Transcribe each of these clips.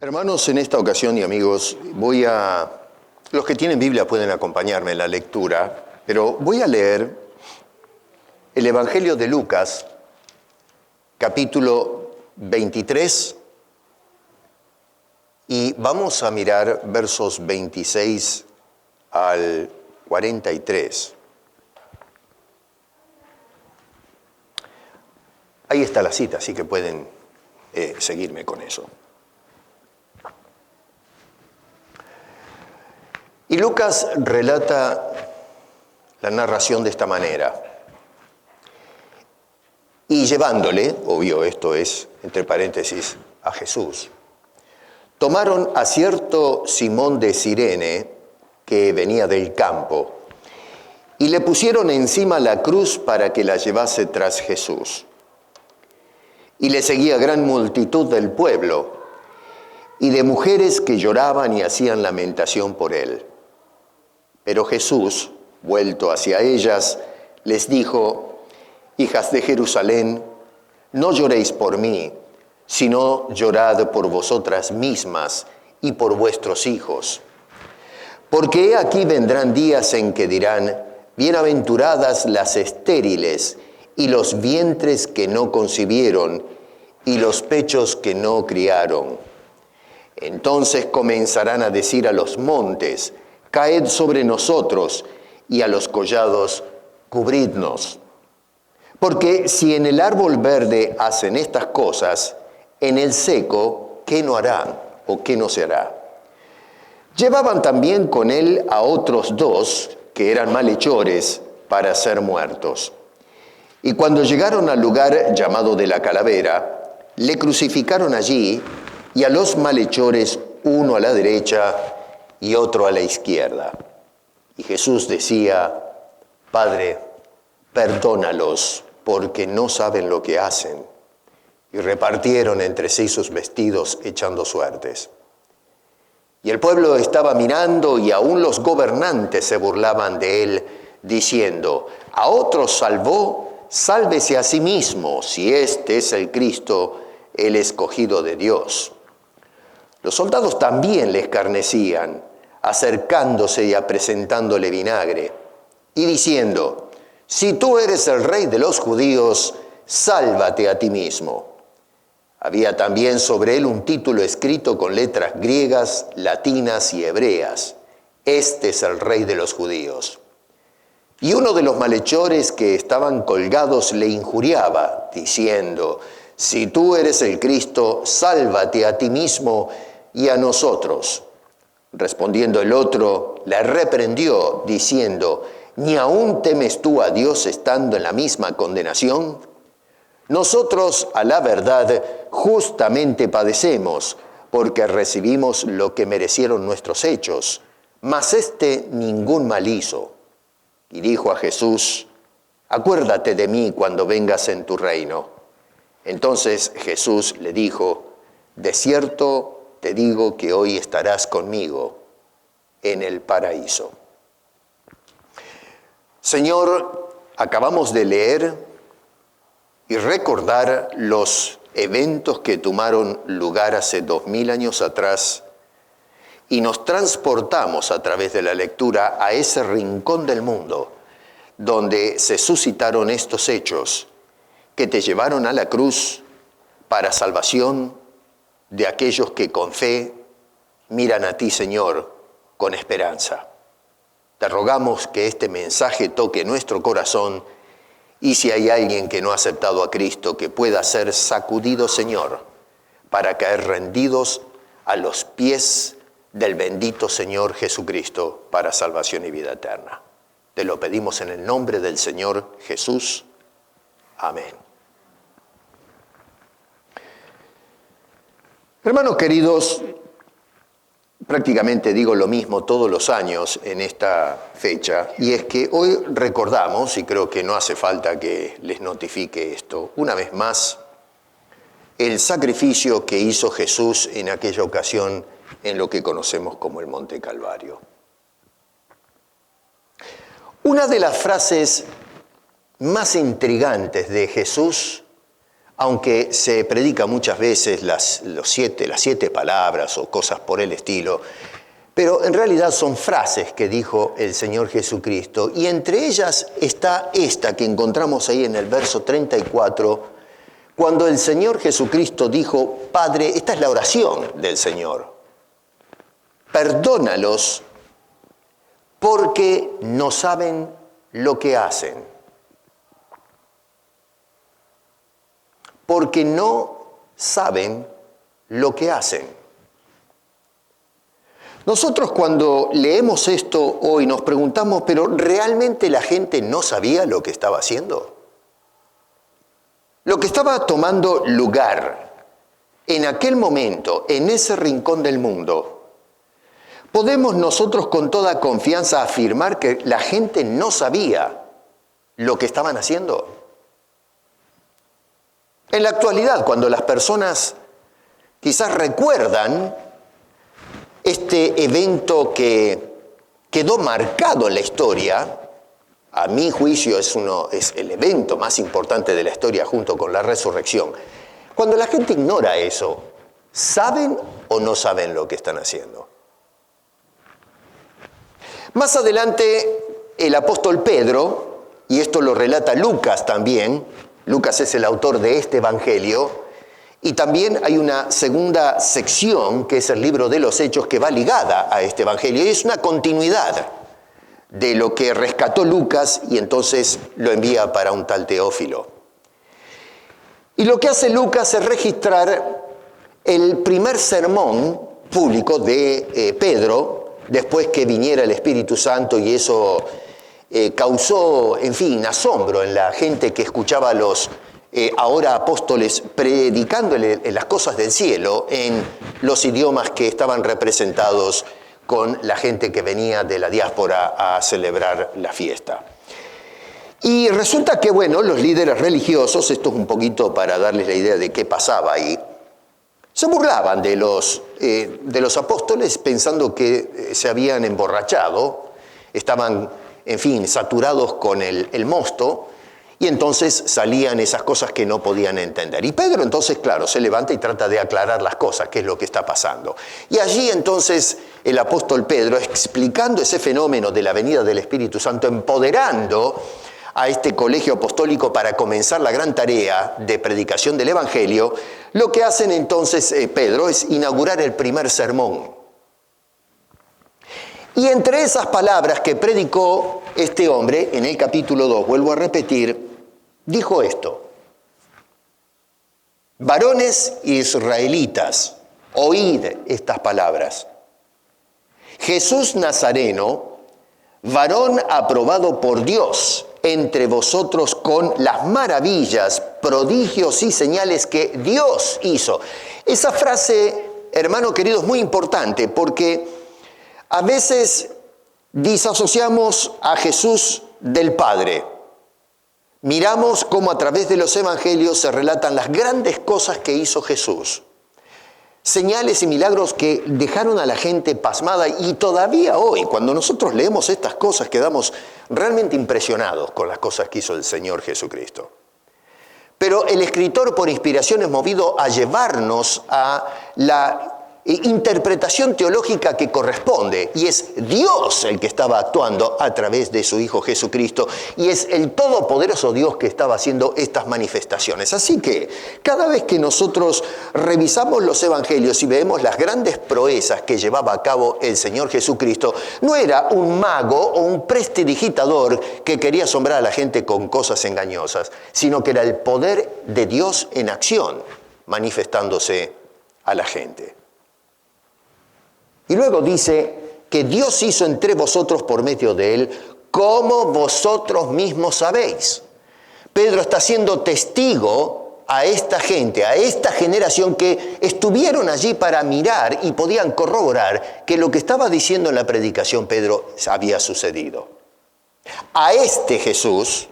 Hermanos, en esta ocasión y amigos, los que tienen Biblia pueden acompañarme en la lectura, pero voy a leer el Evangelio de Lucas, capítulo 23, y vamos a mirar versos 26 al 43. Ahí está la cita, así que pueden seguirme con eso. Y Lucas relata la narración de esta manera. Y llevándole, obvio, esto es, entre paréntesis, a Jesús, tomaron a cierto Simón de Cirene, que venía del campo, y le pusieron encima la cruz para que la llevase tras Jesús. Y le seguía gran multitud del pueblo, y de mujeres que lloraban y hacían lamentación por él. Pero Jesús, vuelto hacia ellas, les dijo: hijas de Jerusalén, no lloréis por mí, sino llorad por vosotras mismas y por vuestros hijos. Porque he aquí vendrán días en que dirán: bienaventuradas las estériles, y los vientres que no concibieron, y los pechos que no criaron. Entonces comenzarán a decir a los montes: caed sobre nosotros, y a los collados: cubridnos. Porque si en el árbol verde hacen estas cosas, en el seco, ¿qué no harán o qué no se hará? Llevaban también con él a otros dos, que eran malhechores, para ser muertos. Y cuando llegaron al lugar llamado de la Calavera, le crucificaron allí, y a los malhechores, uno a la derecha y otro a la izquierda. Y Jesús decía: Padre, perdónalos, porque no saben lo que hacen. Y repartieron entre sí sus vestidos, echando suertes. Y el pueblo estaba mirando, y aún los gobernantes se burlaban de él, diciendo: a otros salvó, sálvese a sí mismo, si este es el Cristo, el escogido de Dios. Los soldados también le escarnecían, acercándose y presentándole vinagre, y diciendo: si tú eres el rey de los judíos, sálvate a ti mismo. Había también sobre él un título escrito con letras griegas, latinas y hebreas: este es el rey de los judíos. Y uno de los malhechores que estaban colgados le injuriaba, diciendo: si tú eres el Cristo, sálvate a ti mismo y a nosotros. Respondiendo el otro, le reprendió, diciendo: ¿ni aún temes tú a Dios estando en la misma condenación? Nosotros, a la verdad, justamente padecemos, porque recibimos lo que merecieron nuestros hechos, mas éste ningún mal hizo. Y dijo a Jesús: acuérdate de mí cuando vengas en tu reino. Entonces Jesús le dijo: de cierto te digo que hoy estarás conmigo en el paraíso. Señor, acabamos de leer y recordar los eventos que tomaron lugar hace 2000 años atrás, y nos transportamos a través de la lectura a ese rincón del mundo donde se suscitaron estos hechos que te llevaron a la cruz para salvación de aquellos que con fe miran a ti, Señor, con esperanza. Te rogamos que este mensaje toque nuestro corazón, y si hay alguien que no ha aceptado a Cristo, que pueda ser sacudido, Señor, para caer rendidos a los pies del bendito Señor Jesucristo para salvación y vida eterna. Te lo pedimos en el nombre del Señor Jesús. Amén. Hermanos queridos, prácticamente digo lo mismo todos los años en esta fecha, y es que hoy recordamos, y creo que no hace falta que les notifique esto, una vez más, el sacrificio que hizo Jesús en aquella ocasión en lo que conocemos como el Monte Calvario. Una de las frases más intrigantes de Jesús, aunque se predica muchas veces las 7 palabras o cosas por el estilo, pero en realidad son frases que dijo el Señor Jesucristo, y entre ellas está esta que encontramos ahí en el verso 34, cuando el Señor Jesucristo dijo: Padre, esta es la oración del Señor, perdónalos porque no saben lo que hacen. Porque no saben lo que hacen. Nosotros cuando leemos esto hoy nos preguntamos, ¿pero realmente la gente no sabía lo que estaba haciendo? Lo que estaba tomando lugar en aquel momento, en ese rincón del mundo, ¿podemos nosotros con toda confianza afirmar que la gente no sabía lo que estaban haciendo? En la actualidad, cuando las personas quizás recuerdan este evento que quedó marcado en la historia, a mi juicio es el evento más importante de la historia junto con la resurrección. Cuando la gente ignora eso, ¿saben o no saben lo que están haciendo? Más adelante, el apóstol Pedro, y esto lo relata Lucas también, Lucas es el autor de este evangelio, y también hay una segunda sección, que es el libro de los Hechos, que va ligada a este evangelio, y es una continuidad de lo que rescató Lucas y entonces lo envía para un tal Teófilo. Y lo que hace Lucas es registrar el primer sermón público de Pedro, después que viniera el Espíritu Santo, y eso causó, en fin, asombro en la gente que escuchaba a los ahora apóstoles predicándole las cosas del cielo en los idiomas que estaban representados con la gente que venía de la diáspora a celebrar la fiesta. Y resulta que, bueno, los líderes religiosos, esto es un poquito para darles la idea de qué pasaba ahí, se burlaban de los apóstoles pensando que se habían emborrachado, estaban, en fin, saturados con el mosto, y entonces salían esas cosas que no podían entender. Y Pedro entonces, claro, se levanta y trata de aclarar las cosas, qué es lo que está pasando. Y allí entonces el apóstol Pedro, explicando ese fenómeno de la venida del Espíritu Santo, empoderando a este colegio apostólico para comenzar la gran tarea de predicación del Evangelio, lo que hacen entonces Pedro es inaugurar el primer sermón. Y entre esas palabras que predicó este hombre, en el capítulo 2, vuelvo a repetir, dijo esto: varones israelitas, oíd estas palabras. Jesús Nazareno, varón aprobado por Dios entre vosotros con las maravillas, prodigios y señales que Dios hizo. Esa frase, hermano querido, es muy importante porque a veces disasociamos a Jesús del Padre. Miramos cómo a través de los evangelios se relatan las grandes cosas que hizo Jesús. Señales y milagros que dejaron a la gente pasmada, y todavía hoy, cuando nosotros leemos estas cosas, quedamos realmente impresionados con las cosas que hizo el Señor Jesucristo. Pero el escritor por inspiración es movido a llevarnos a la interpretación teológica que corresponde, y es Dios el que estaba actuando a través de su Hijo Jesucristo, y es el todopoderoso Dios que estaba haciendo estas manifestaciones. Así que cada vez que nosotros revisamos los evangelios y vemos las grandes proezas que llevaba a cabo el Señor Jesucristo, no era un mago o un prestidigitador que quería asombrar a la gente con cosas engañosas, sino que era el poder de Dios en acción manifestándose a la gente. Y luego dice que Dios hizo entre vosotros por medio de él como vosotros mismos sabéis. Pedro está siendo testigo a esta gente, a esta generación que estuvieron allí para mirar y podían corroborar que lo que estaba diciendo en la predicación Pedro había sucedido. A este Jesús,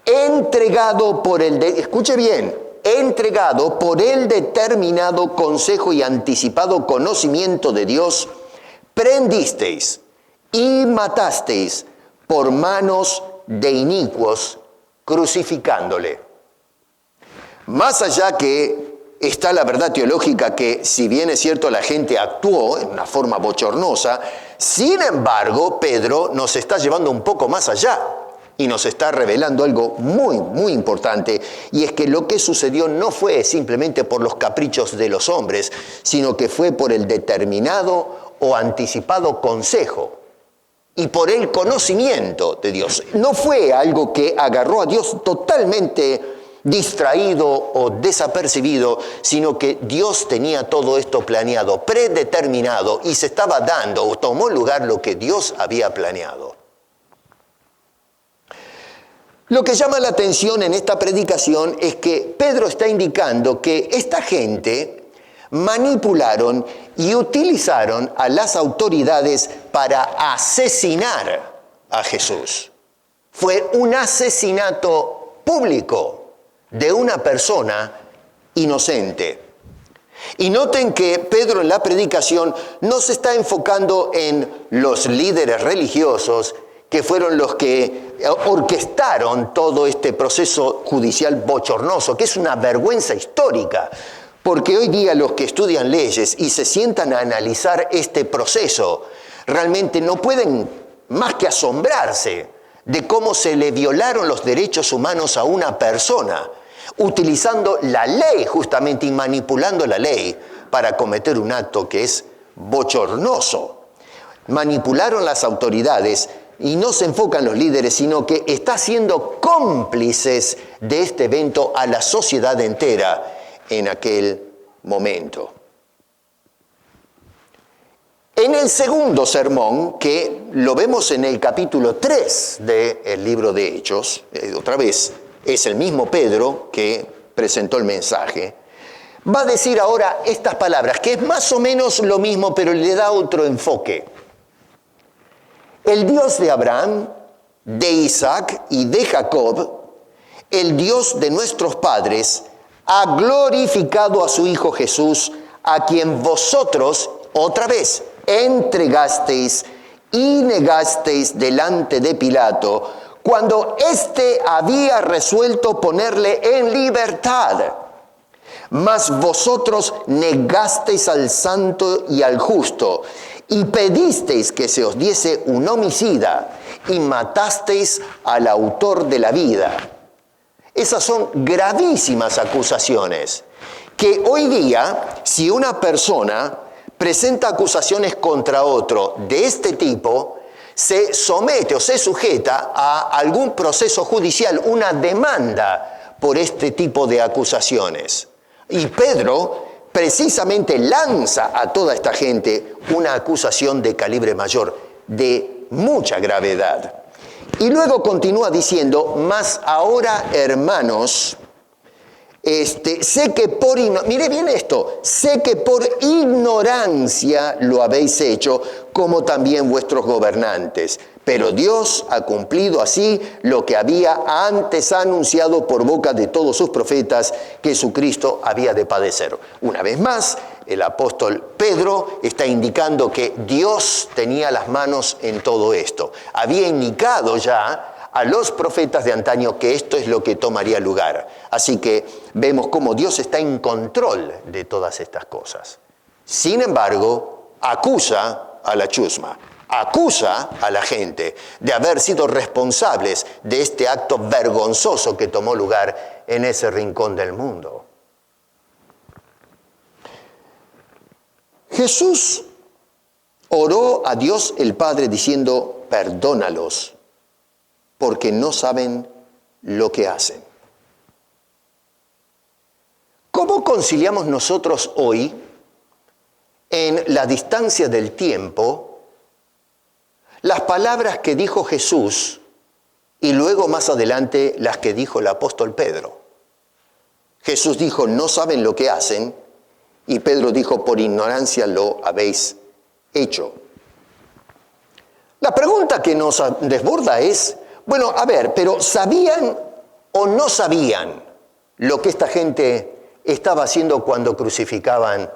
entregado por escuche bien, entregado por el determinado consejo y anticipado conocimiento de Dios, prendisteis y matasteis por manos de inicuos, crucificándole. Más allá que está la verdad teológica que, si bien es cierto, la gente actuó en una forma bochornosa, sin embargo, Pedro nos está llevando un poco más allá y nos está revelando algo muy, muy importante, y es que lo que sucedió no fue simplemente por los caprichos de los hombres, sino que fue por el determinado o anticipado consejo y por el conocimiento de Dios. No fue algo que agarró a Dios totalmente distraído o desapercibido, sino que Dios tenía todo esto planeado, predeterminado, y se estaba dando o tomó lugar lo que Dios había planeado. Lo que llama la atención en esta predicación es que Pedro está indicando que esta gente manipularon y utilizaron a las autoridades para asesinar a Jesús. Fue un asesinato público de una persona inocente. Y noten que Pedro en la predicación no se está enfocando en los líderes religiosos que fueron los que orquestaron todo este proceso judicial bochornoso, que es una vergüenza histórica, porque hoy día los que estudian leyes y se sientan a analizar este proceso, realmente no pueden más que asombrarse de cómo se le violaron los derechos humanos a una persona, utilizando la ley justamente y manipulando la ley para cometer un acto que es bochornoso. Manipularon las autoridades y no se enfocan los líderes, sino que está siendo cómplices de este evento a la sociedad entera en aquel momento. En el segundo sermón, que lo vemos en el capítulo 3 del libro de Hechos, otra vez, es el mismo Pedro que presentó el mensaje, va a decir ahora estas palabras, que es más o menos lo mismo, pero le da otro enfoque. El Dios de Abraham, de Isaac y de Jacob, el Dios de nuestros padres, ha glorificado a su Hijo Jesús, a quien vosotros, otra vez, entregasteis y negasteis delante de Pilato, cuando éste había resuelto ponerle en libertad. Mas vosotros negasteis al santo y al justo, y pedisteis que se os diese un homicida, y matasteis al autor de la vida. Esas son gravísimas acusaciones, que hoy día, si una persona presenta acusaciones contra otro de este tipo, se somete o se sujeta a algún proceso judicial, una demanda por este tipo de acusaciones. Y Pedro precisamente lanza a toda esta gente una acusación de calibre mayor, de mucha gravedad. Y luego continúa diciendo, mas ahora, hermanos, sé que mire bien esto, sé que por ignorancia lo habéis hecho, como también vuestros gobernantes. Pero Dios ha cumplido así lo que había antes anunciado por boca de todos sus profetas, que Jesucristo había de padecer. Una vez más, el apóstol Pedro está indicando que Dios tenía las manos en todo esto. Había indicado ya a los profetas de antaño que esto es lo que tomaría lugar. Así que vemos cómo Dios está en control de todas estas cosas. Sin embargo, acusa a la chusma, acusa a la gente de haber sido responsables de este acto vergonzoso que tomó lugar en ese rincón del mundo. Jesús oró a Dios el Padre diciendo, perdónalos, porque no saben lo que hacen. ¿Cómo conciliamos nosotros hoy, en la distancia del tiempo, las palabras que dijo Jesús y luego más adelante las que dijo el apóstol Pedro. Jesús dijo, no saben lo que hacen, y Pedro dijo, por ignorancia lo habéis hecho. La pregunta que nos desborda es, bueno, a ver, pero ¿sabían o no sabían lo que esta gente estaba haciendo cuando crucificaban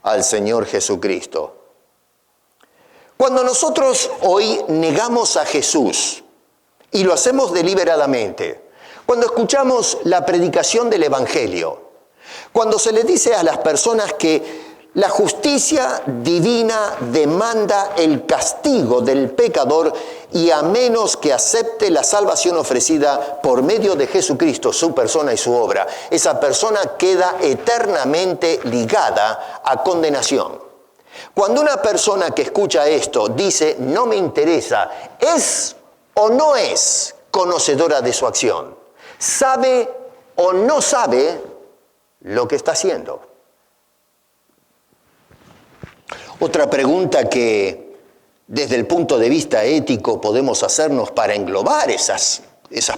al Señor Jesucristo? Cuando nosotros hoy negamos a Jesús, y lo hacemos deliberadamente, cuando escuchamos la predicación del Evangelio, cuando se le dice a las personas que la justicia divina demanda el castigo del pecador y a menos que acepte la salvación ofrecida por medio de Jesucristo, su persona y su obra, esa persona queda eternamente ligada a condenación. Cuando una persona que escucha esto dice, no me interesa, ¿es o no es conocedora de su acción? ¿Sabe o no sabe lo que está haciendo? Otra pregunta que desde el punto de vista ético podemos hacernos para englobar esas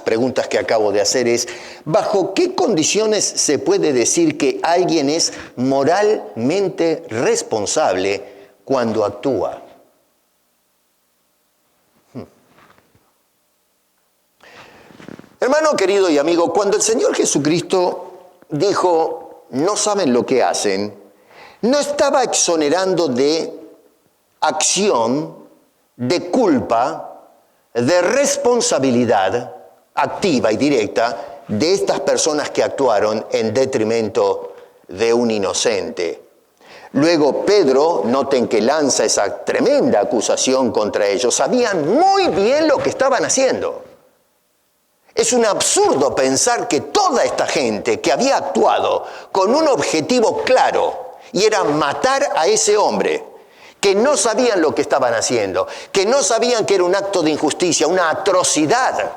preguntas que acabo de hacer es, ¿bajo qué condiciones se puede decir que alguien es moralmente responsable cuando actúa? Hermano querido y amigo, cuando el Señor Jesucristo dijo, no saben lo que hacen, no estaba exonerando de acción, de culpa, de responsabilidad activa y directa de estas personas que actuaron en detrimento de un inocente. Luego Pedro, noten que lanza esa tremenda acusación contra ellos, sabían muy bien lo que estaban haciendo. Es un absurdo pensar que toda esta gente que había actuado con un objetivo claro, y era matar a ese hombre, que no sabían lo que estaban haciendo, que no sabían que era un acto de injusticia, una atrocidad,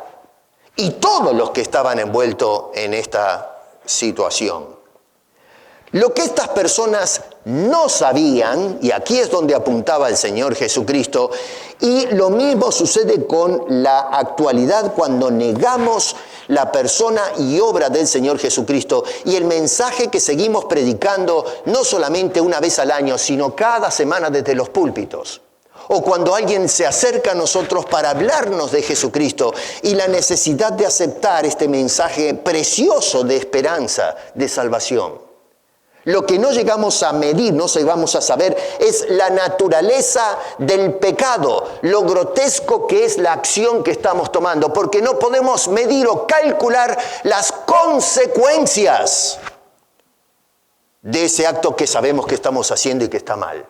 y todos los que estaban envueltos en esta situación. Lo que estas personas no sabían, y aquí es donde apuntaba el Señor Jesucristo, y lo mismo sucede con la actualidad cuando negamos la persona y obra del Señor Jesucristo y el mensaje que seguimos predicando no solamente una vez al año, sino cada semana desde los púlpitos. O cuando alguien se acerca a nosotros para hablarnos de Jesucristo y la necesidad de aceptar este mensaje precioso de esperanza, de salvación. Lo que no llegamos a medir, no llegamos a saber, es la naturaleza del pecado, lo grotesco que es la acción que estamos tomando, porque no podemos medir o calcular las consecuencias de ese acto que sabemos que estamos haciendo y que está mal.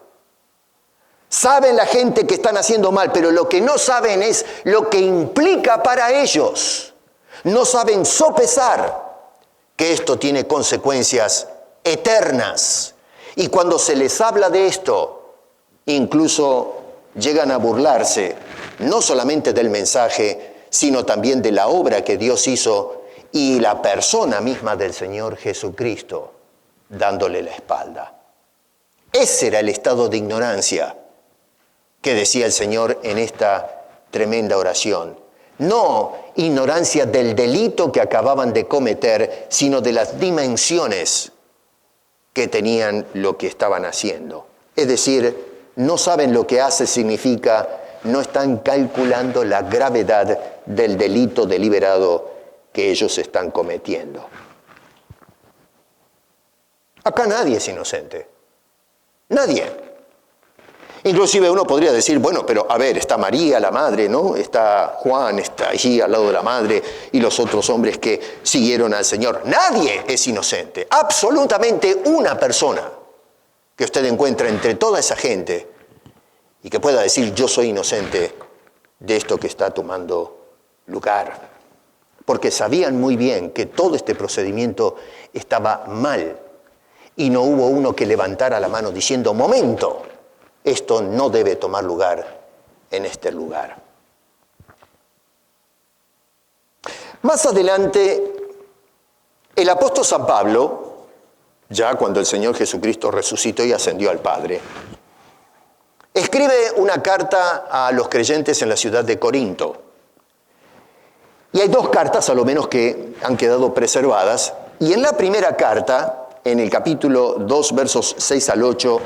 Saben la gente que están haciendo mal, pero lo que no saben es lo que implica para ellos. No saben sopesar que esto tiene consecuencias eternas. Y cuando se les habla de esto, incluso llegan a burlarse, no solamente del mensaje, sino también de la obra que Dios hizo y la persona misma del Señor Jesucristo, dándole la espalda. Ese era el estado de ignorancia que decía el Señor en esta tremenda oración. No ignorancia del delito que acababan de cometer, sino de las dimensiones que tenían lo que estaban haciendo. Es decir, no saben lo que hace significa no están calculando la gravedad del delito deliberado que ellos están cometiendo. Acá nadie es inocente. Nadie. Inclusive uno podría decir, bueno, pero a ver, está María, la madre, ¿no? Está Juan, está allí al lado de la madre y los otros hombres que siguieron al Señor. Nadie es inocente. Absolutamente una persona que usted encuentra entre toda esa gente y que pueda decir, yo soy inocente de esto que está tomando lugar. Porque sabían muy bien que todo este procedimiento estaba mal y no hubo uno que levantara la mano diciendo, momento, esto no debe tomar lugar en este lugar. Más adelante, el apóstol San Pablo, ya cuando el Señor Jesucristo resucitó y ascendió al Padre, escribe una carta a los creyentes en la ciudad de Corinto. Y hay dos cartas, a lo menos, que han quedado preservadas. Y en la primera carta, en el capítulo 2, versos 6 al 8,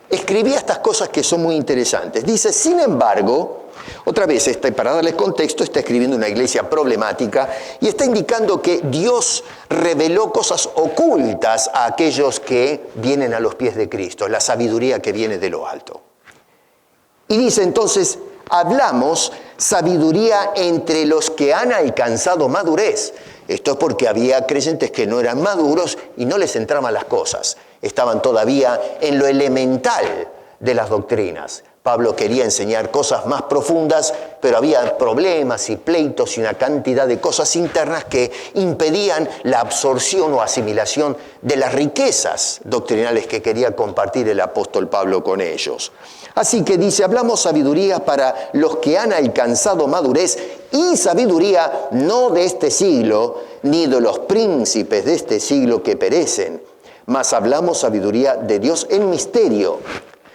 escribía estas cosas que son muy interesantes. Dice, sin embargo, otra vez, para darles contexto, está escribiendo una iglesia problemática y está indicando que Dios reveló cosas ocultas a aquellos que vienen a los pies de Cristo, la sabiduría que viene de lo alto. Y dice entonces, hablamos sabiduría entre los que han alcanzado madurez. Esto es porque había creyentes que no eran maduros y no les entraban las cosas. Estaban todavía en lo elemental de las doctrinas. Pablo quería enseñar cosas más profundas, pero había problemas y pleitos y una cantidad de cosas internas que impedían la absorción o asimilación de las riquezas doctrinales que quería compartir el apóstol Pablo con ellos. Así que dice, hablamos sabiduría para los que han alcanzado madurez y sabiduría no de este siglo, ni de los príncipes de este siglo que perecen, mas hablamos sabiduría de Dios en misterio,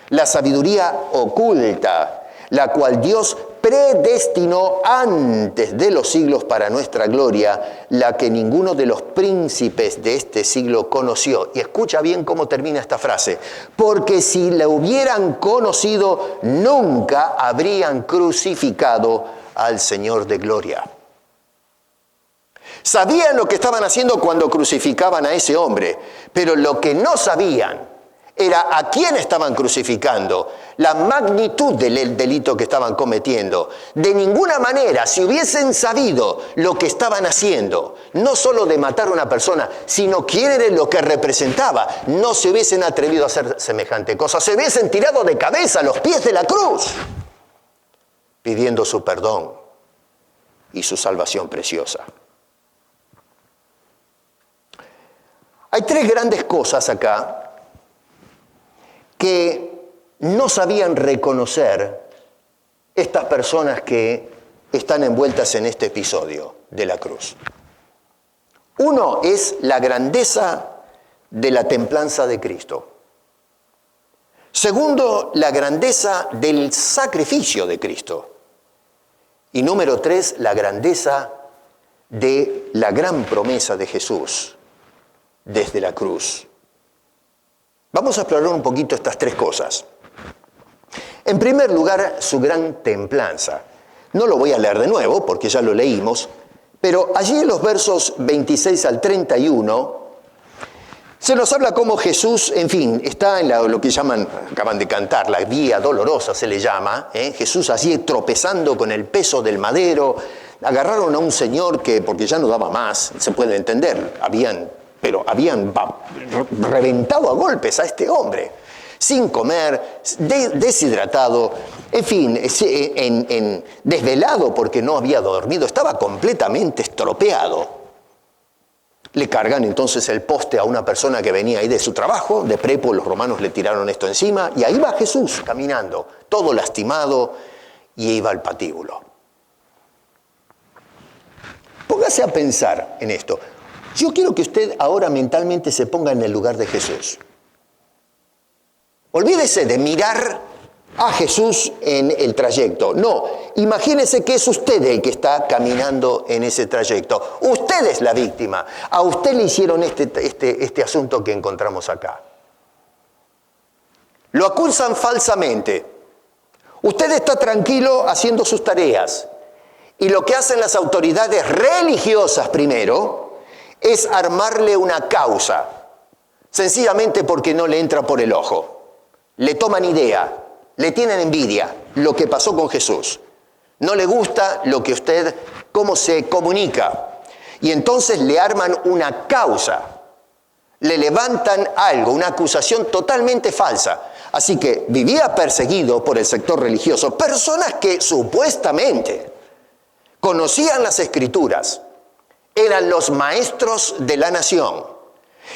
la sabiduría oculta, la cual Dios predestinó antes de los siglos para nuestra gloria, la que ninguno de los príncipes de este siglo conoció. Y escucha bien cómo termina esta frase. Porque si la hubieran conocido, nunca habrían crucificado al Señor de gloria. Sabían lo que estaban haciendo cuando crucificaban a ese hombre, pero lo que no sabían era a quién estaban crucificando, la magnitud del delito que estaban cometiendo. De ninguna manera, si hubiesen sabido lo que estaban haciendo, no solo de matar a una persona, sino quién era lo que representaba, no se hubiesen atrevido a hacer semejante cosa. Se hubiesen tirado de cabeza a los pies de la cruz, pidiendo su perdón y su salvación preciosa. Hay tres grandes cosas acá que no sabían reconocer estas personas que están envueltas en este episodio de la cruz. Uno es la grandeza de la templanza de Cristo. Segundo, la grandeza del sacrificio de Cristo. Y número tres, la grandeza de la gran promesa de Jesús desde la cruz. Vamos a explorar un poquito estas tres cosas. En primer lugar, su gran templanza. No lo voy a leer de nuevo porque ya lo leímos, pero allí en los versos 26 al 31 se nos habla cómo Jesús, en fin, está en lo que llaman, acaban de cantar, la vía dolorosa se le llama, Jesús así tropezando con el peso del madero. Agarraron a un señor que, porque ya no daba más, se puede entender, habían reventado a golpes a este hombre, sin comer, deshidratado, en fin, desvelado porque no había dormido, estaba completamente estropeado. Le cargan entonces el poste a una persona que venía ahí de su trabajo, de prepo, los romanos le tiraron esto encima, y ahí va Jesús caminando, todo lastimado, y iba al patíbulo. Póngase a pensar en esto. Yo quiero que usted ahora mentalmente se ponga en el lugar de Jesús. Olvídese de mirar a Jesús en el trayecto. No, imagínese que es usted el que está caminando en ese trayecto. Usted es la víctima. A usted le hicieron este asunto que encontramos acá. Lo acusan falsamente. Usted está tranquilo haciendo sus tareas. Y lo que hacen las autoridades religiosas primero es armarle una causa, sencillamente porque no le entra por el ojo. Le toman idea, le tienen envidia lo que pasó con Jesús. No le gusta lo que usted, cómo se comunica. Y entonces le arman una causa, le levantan algo, una acusación totalmente falsa. Así que vivía perseguido por el sector religioso, personas que supuestamente conocían las Escrituras, eran los maestros de la nación,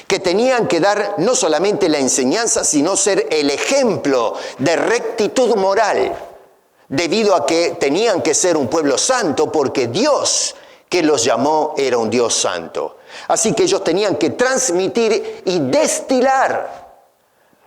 que tenían que dar no solamente la enseñanza, sino ser el ejemplo de rectitud moral, debido a que tenían que ser un pueblo santo, porque Dios que los llamó era un Dios santo. Así que ellos tenían que transmitir y destilar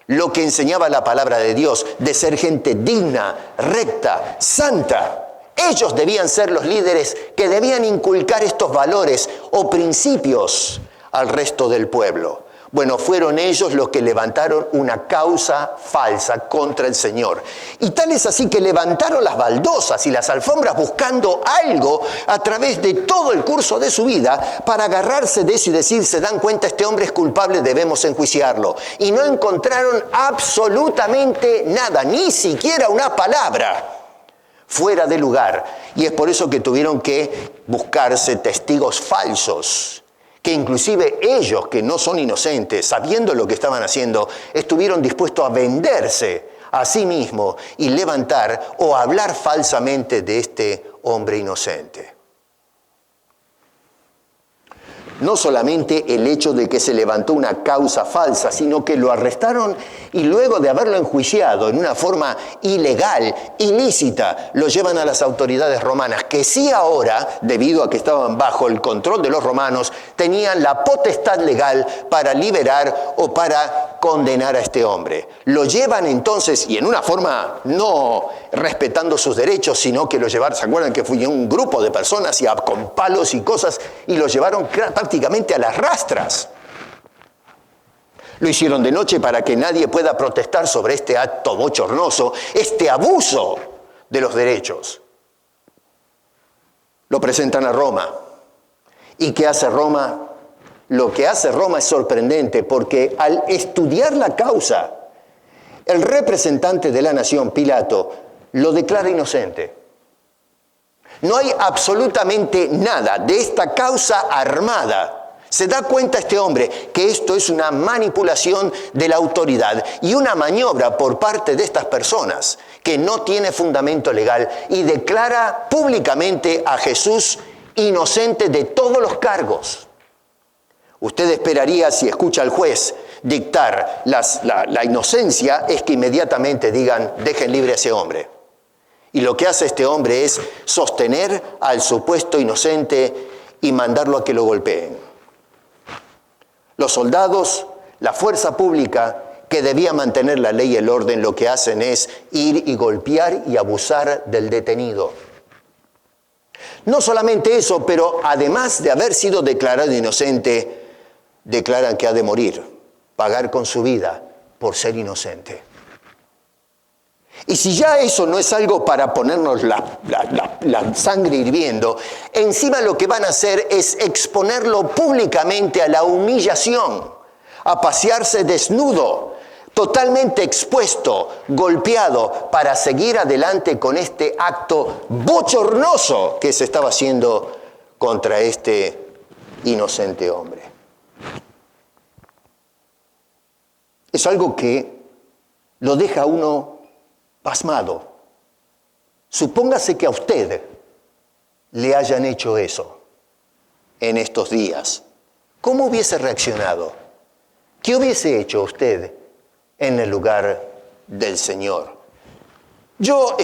lo que enseñaba la palabra de Dios, de ser gente digna, recta, santa. Ellos debían ser los líderes que debían inculcar estos valores o principios al resto del pueblo. Bueno, fueron ellos los que levantaron una causa falsa contra el Señor. Y tal es así que levantaron las baldosas y las alfombras buscando algo a través de todo el curso de su vida para agarrarse de eso y decir, se dan cuenta, este hombre es culpable, debemos enjuiciarlo. Y no encontraron absolutamente nada, ni siquiera una palabra fuera de lugar. Y es por eso que tuvieron que buscarse testigos falsos, que inclusive ellos, que no son inocentes, sabiendo lo que estaban haciendo, estuvieron dispuestos a venderse a sí mismos y levantar o hablar falsamente de este hombre inocente. No solamente el hecho de que se levantó una causa falsa, sino que lo arrestaron y luego de haberlo enjuiciado en una forma ilegal, ilícita, lo llevan a las autoridades romanas, que sí ahora, debido a que estaban bajo el control de los romanos, tenían la potestad legal para liberar o para condenar a este hombre. Lo llevan entonces, y en una forma no respetando sus derechos, sino que lo llevaron, ¿se acuerdan que fue un grupo de personas y con palos y cosas, y lo llevaron prácticamente a las rastras? Lo hicieron de noche para que nadie pueda protestar sobre este acto bochornoso, este abuso de los derechos. Lo presentan a Roma. ¿Y qué hace Roma? Lo que hace Roma es sorprendente, porque al estudiar la causa, el representante de la nación, Pilato, lo declara inocente. No hay absolutamente nada de esta causa armada. Se da cuenta este hombre que esto es una manipulación de la autoridad y una maniobra por parte de estas personas que no tiene fundamento legal, y declara públicamente a Jesús inocente de todos los cargos. Usted esperaría, si escucha al juez dictar la inocencia, es que inmediatamente digan, dejen libre a ese hombre. Y lo que hace este hombre es sostener al supuesto inocente y mandarlo a que lo golpeen. Los soldados, la fuerza pública que debía mantener la ley y el orden, lo que hacen es ir y golpear y abusar del detenido. No solamente eso, pero además de haber sido declarado inocente, declaran que ha de morir, pagar con su vida por ser inocente. Y si ya eso no es algo para ponernos la sangre hirviendo, encima lo que van a hacer es exponerlo públicamente a la humillación, a pasearse desnudo, totalmente expuesto, golpeado, para seguir adelante con este acto bochornoso que se estaba haciendo contra este inocente hombre. Es algo que lo deja a uno pasmado. Supóngase que a usted le hayan hecho eso en estos días. ¿Cómo hubiese reaccionado? ¿Qué hubiese hecho usted en el lugar del Señor? Yo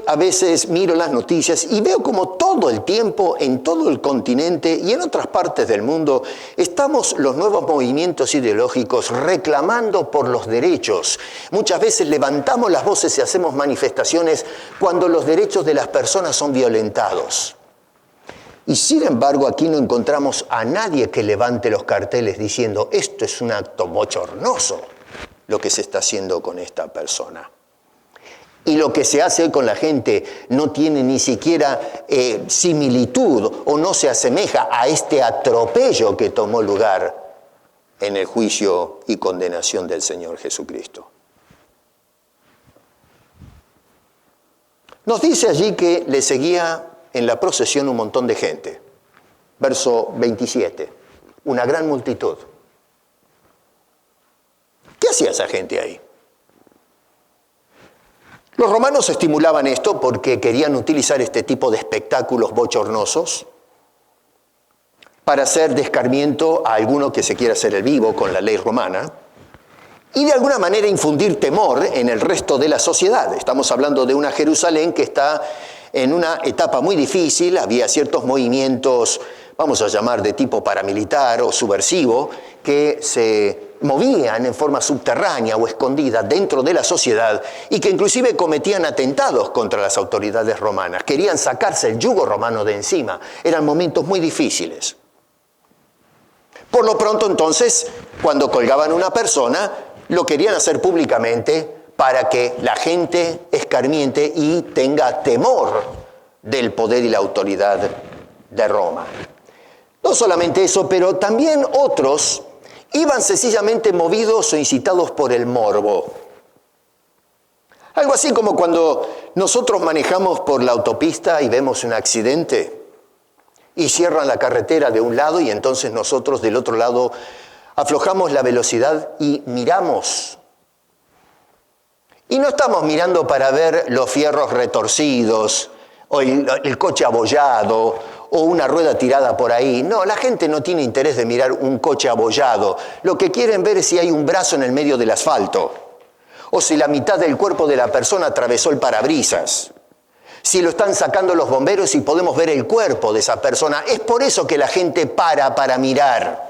a veces miro las noticias y veo como todo el tiempo, en todo el continente y en otras partes del mundo, estamos los nuevos movimientos ideológicos reclamando por los derechos. Muchas veces levantamos las voces y hacemos manifestaciones cuando los derechos de las personas son violentados. Y sin embargo, aquí no encontramos a nadie que levante los carteles diciendo, esto es un acto bochornoso, lo que se está haciendo con esta persona. Y lo que se hace hoy con la gente no tiene ni siquiera similitud o no se asemeja a este atropello que tomó lugar en el juicio y condenación del Señor Jesucristo. Nos dice allí que le seguía en la procesión un montón de gente. Verso 27, una gran multitud. ¿Qué hacía esa gente ahí? Los romanos estimulaban esto porque querían utilizar este tipo de espectáculos bochornosos para hacer descarmiento a alguno que se quiera hacer el vivo con la ley romana y de alguna manera infundir temor en el resto de la sociedad. Estamos hablando de una Jerusalén que está en una etapa muy difícil, había ciertos movimientos, vamos a llamar de tipo paramilitar o subversivo, que se movían en forma subterránea o escondida dentro de la sociedad y que inclusive cometían atentados contra las autoridades romanas. Querían sacarse el yugo romano de encima. Eran momentos muy difíciles. Por lo pronto, entonces, cuando colgaban una persona, lo querían hacer públicamente para que la gente escarmiente y tenga temor del poder y la autoridad de Roma. No solamente eso, pero también otros iban sencillamente movidos o incitados por el morbo. Algo así como cuando nosotros manejamos por la autopista y vemos un accidente y cierran la carretera de un lado y entonces nosotros del otro lado aflojamos la velocidad y miramos. Y no estamos mirando para ver los fierros retorcidos o el coche abollado o una rueda tirada por ahí. No, la gente no tiene interés de mirar un coche abollado. Lo que quieren ver es si hay un brazo en el medio del asfalto o si la mitad del cuerpo de la persona atravesó el parabrisas. Si lo están sacando los bomberos y podemos ver el cuerpo de esa persona. Es por eso que la gente para mirar.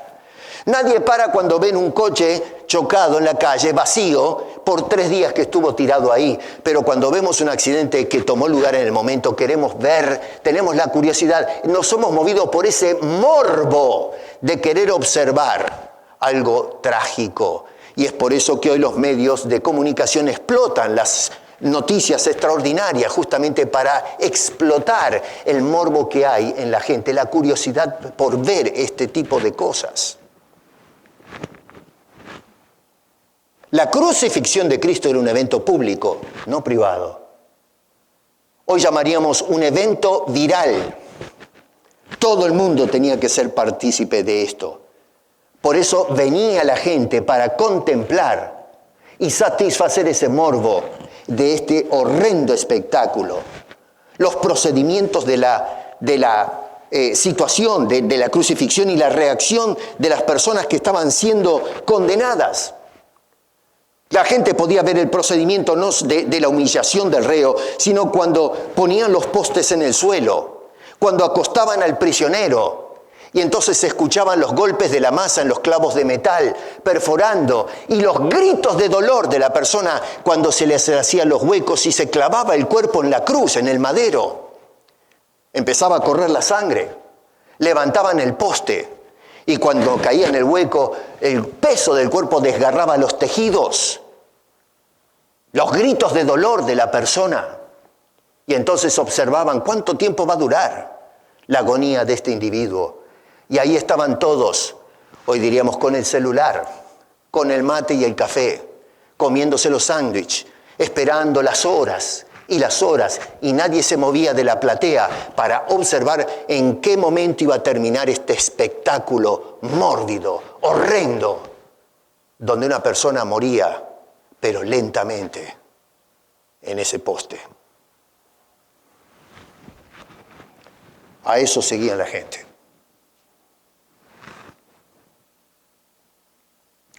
Nadie para cuando ven un coche chocado en la calle, vacío, por 3 días que estuvo tirado ahí. Pero cuando vemos un accidente que tomó lugar en el momento, queremos ver, tenemos la curiosidad, nos somos movidos por ese morbo de querer observar algo trágico. Y es por eso que hoy los medios de comunicación explotan las noticias extraordinarias, justamente para explotar el morbo que hay en la gente, la curiosidad por ver este tipo de cosas. La crucifixión de Cristo era un evento público, no privado. Hoy llamaríamos un evento viral. Todo el mundo tenía que ser partícipe de esto. Por eso venía la gente para contemplar y satisfacer ese morbo de este horrendo espectáculo. Los procedimientos de la situación de la crucifixión y la reacción de las personas que estaban siendo condenadas. La gente podía ver el procedimiento no de la humillación del reo, sino cuando ponían los postes en el suelo, cuando acostaban al prisionero, y entonces se escuchaban los golpes de la masa en los clavos de metal, perforando, y los gritos de dolor de la persona cuando se les hacían los huecos y se clavaba el cuerpo en la cruz, en el madero. Empezaba a correr la sangre, levantaban el poste, y cuando caía en el hueco, el peso del cuerpo desgarraba los tejidos, los gritos de dolor de la persona. Y entonces observaban cuánto tiempo va a durar la agonía de este individuo. Y ahí estaban todos, hoy diríamos con el celular, con el mate y el café, comiéndose los sándwiches, esperando las horas, y nadie se movía de la platea para observar en qué momento iba a terminar este espectáculo mórbido, horrendo, donde una persona moría, pero lentamente, en ese poste. A eso seguía la gente.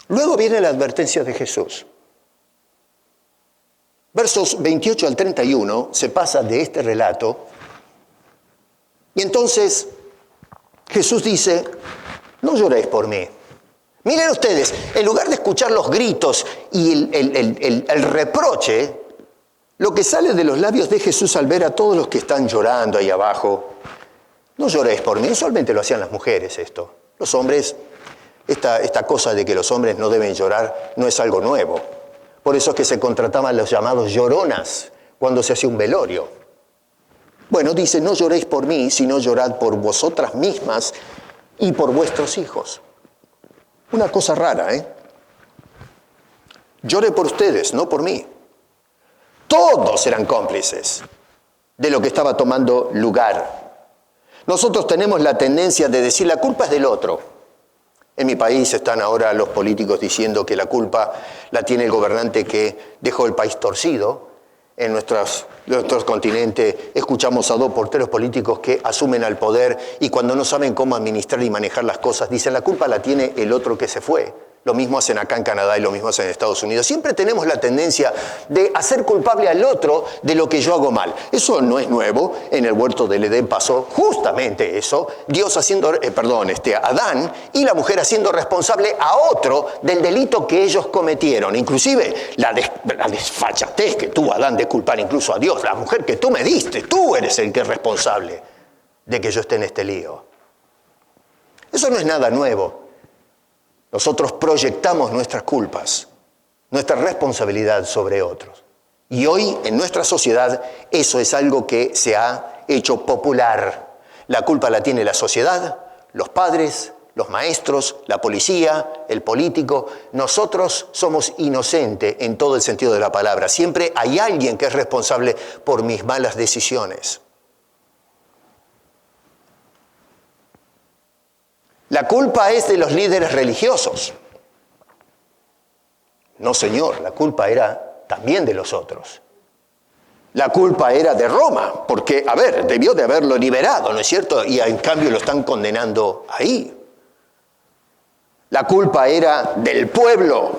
Luego viene la advertencia de Jesús. Versos 28 al 31 se pasa de este relato y entonces Jesús dice, no lloréis por mí. Miren ustedes, en lugar de escuchar los gritos y el reproche, lo que sale de los labios de Jesús al ver a todos los que están llorando ahí abajo, no lloréis por mí. Usualmente lo hacían las mujeres esto. Los hombres, esta cosa de que los hombres no deben llorar no es algo nuevo. Por eso es que se contrataban los llamados lloronas cuando se hacía un velorio. Bueno, dice, no lloréis por mí, sino llorad por vosotras mismas y por vuestros hijos. Una cosa rara, ¿eh? Lloré por ustedes, no por mí. Todos eran cómplices de lo que estaba tomando lugar. Nosotros tenemos la tendencia de decir la culpa es del otro. En mi país están ahora los políticos diciendo que la culpa la tiene el gobernante que dejó el país torcido. En nuestro continente escuchamos a 2 porteros políticos que asumen al poder y cuando no saben cómo administrar y manejar las cosas, dicen la culpa la tiene el otro que se fue. Lo mismo hacen acá en Canadá y lo mismo hacen en Estados Unidos. Siempre tenemos la tendencia de hacer culpable al otro de lo que yo hago mal. Eso no es nuevo. En el huerto del Edén pasó justamente eso. Dios Adán y la mujer haciendo responsable a otro del delito que ellos cometieron. Inclusive la desfachatez que tuvo Adán de culpar incluso a Dios. La mujer que tú me diste, tú eres el que es responsable de que yo esté en este lío. Eso no es nada nuevo. Nosotros proyectamos nuestras culpas, nuestra responsabilidad sobre otros. Y hoy en nuestra sociedad eso es algo que se ha hecho popular. La culpa la tiene la sociedad, los padres, los maestros, la policía, el político. Nosotros somos inocentes en todo el sentido de la palabra. Siempre hay alguien que es responsable por mis malas decisiones. La culpa es de los líderes religiosos. No, señor, la culpa era también de los otros. La culpa era de Roma, porque, debió de haberlo liberado, ¿no es cierto? Y en cambio lo están condenando ahí. La culpa era del pueblo,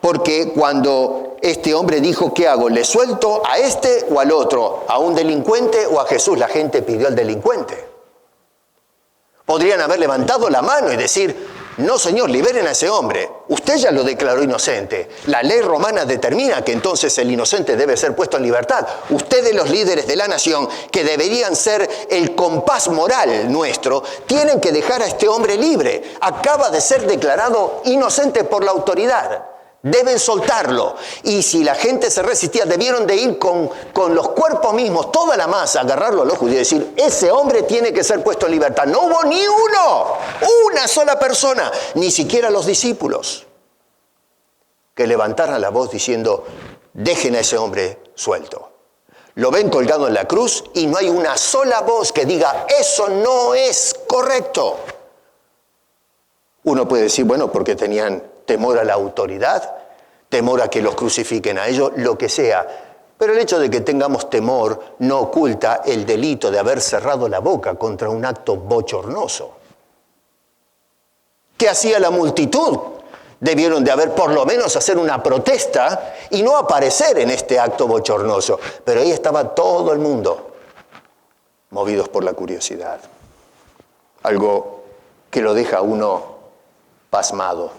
porque cuando este hombre dijo, ¿qué hago? ¿Le suelto a este o al otro? ¿A un delincuente o a Jesús? La gente pidió al delincuente. Podrían haber levantado la mano y decir, no señor, liberen a ese hombre. Usted ya lo declaró inocente. La ley romana determina que entonces el inocente debe ser puesto en libertad. Ustedes, los líderes de la nación, que deberían ser el compás moral nuestro, tienen que dejar a este hombre libre. Acaba de ser declarado inocente por la autoridad. Deben soltarlo. Y si la gente se resistía, debieron de ir con los cuerpos mismos, toda la masa, agarrarlo a los judíos y decir, ese hombre tiene que ser puesto en libertad. No hubo ni uno, una sola persona, ni siquiera los discípulos, que levantaran la voz diciendo, dejen a ese hombre suelto. Lo ven colgado en la cruz y no hay una sola voz que diga, eso no es correcto. Uno puede decir, bueno, porque tenían temor a la autoridad, temor a que los crucifiquen a ellos, lo que sea. Pero el hecho de que tengamos temor no oculta el delito de haber cerrado la boca contra un acto bochornoso. ¿Qué hacía la multitud? Debieron de haber por lo menos hacer una protesta y no aparecer en este acto bochornoso. Pero ahí estaba todo el mundo, movidos por la curiosidad. Algo que lo deja a uno pasmado.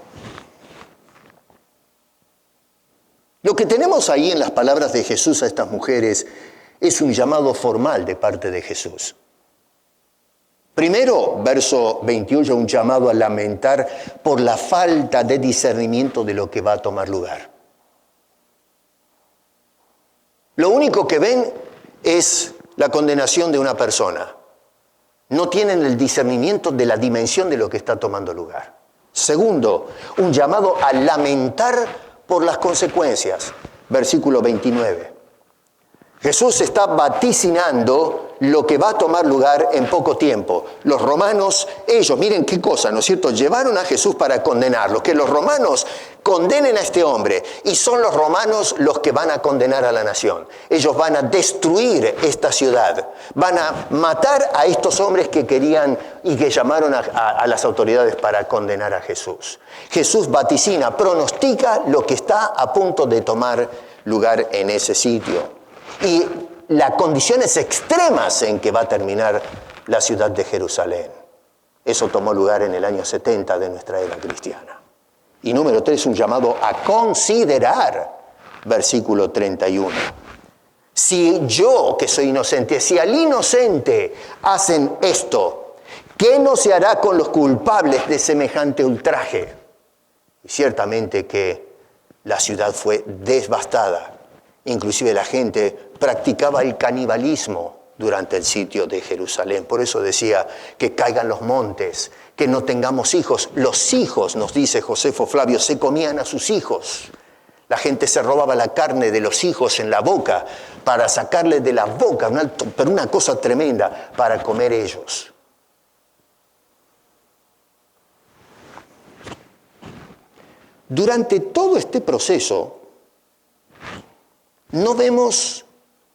Lo que tenemos ahí en las palabras de Jesús a estas mujeres es un llamado formal de parte de Jesús. Primero, verso 21, un llamado a lamentar por la falta de discernimiento de lo que va a tomar lugar. Lo único que ven es la condenación de una persona. No tienen el discernimiento de la dimensión de lo que está tomando lugar. Segundo, un llamado a lamentar por las consecuencias. Versículo 29. Jesús está vaticinando lo que va a tomar lugar en poco tiempo. Los romanos, ellos, miren qué cosa, ¿no es cierto? Llevaron a Jesús para condenarlo. Que los romanos condenen a este hombre. Y son los romanos los que van a condenar a la nación. Ellos van a destruir esta ciudad. Van a matar a estos hombres que querían y que llamaron a las autoridades para condenar a Jesús. Jesús vaticina, pronostica lo que está a punto de tomar lugar en ese sitio. Y las condiciones extremas en que va a terminar la ciudad de Jerusalén. Eso tomó lugar en el año 70 de nuestra era cristiana. Y número 3, un llamado a considerar, versículo 31. Si yo, que soy inocente, si al inocente hacen esto, ¿qué no se hará con los culpables de semejante ultraje? Y ciertamente que la ciudad fue devastada. Inclusive la gente practicaba el canibalismo durante el sitio de Jerusalén. Por eso decía que caigan los montes, que no tengamos hijos. Los hijos, nos dice Josefo Flavio, se comían a sus hijos. La gente se robaba la carne de los hijos en la boca para sacarle de la boca, pero una cosa tremenda, para comer ellos. Durante todo este proceso, no vemos,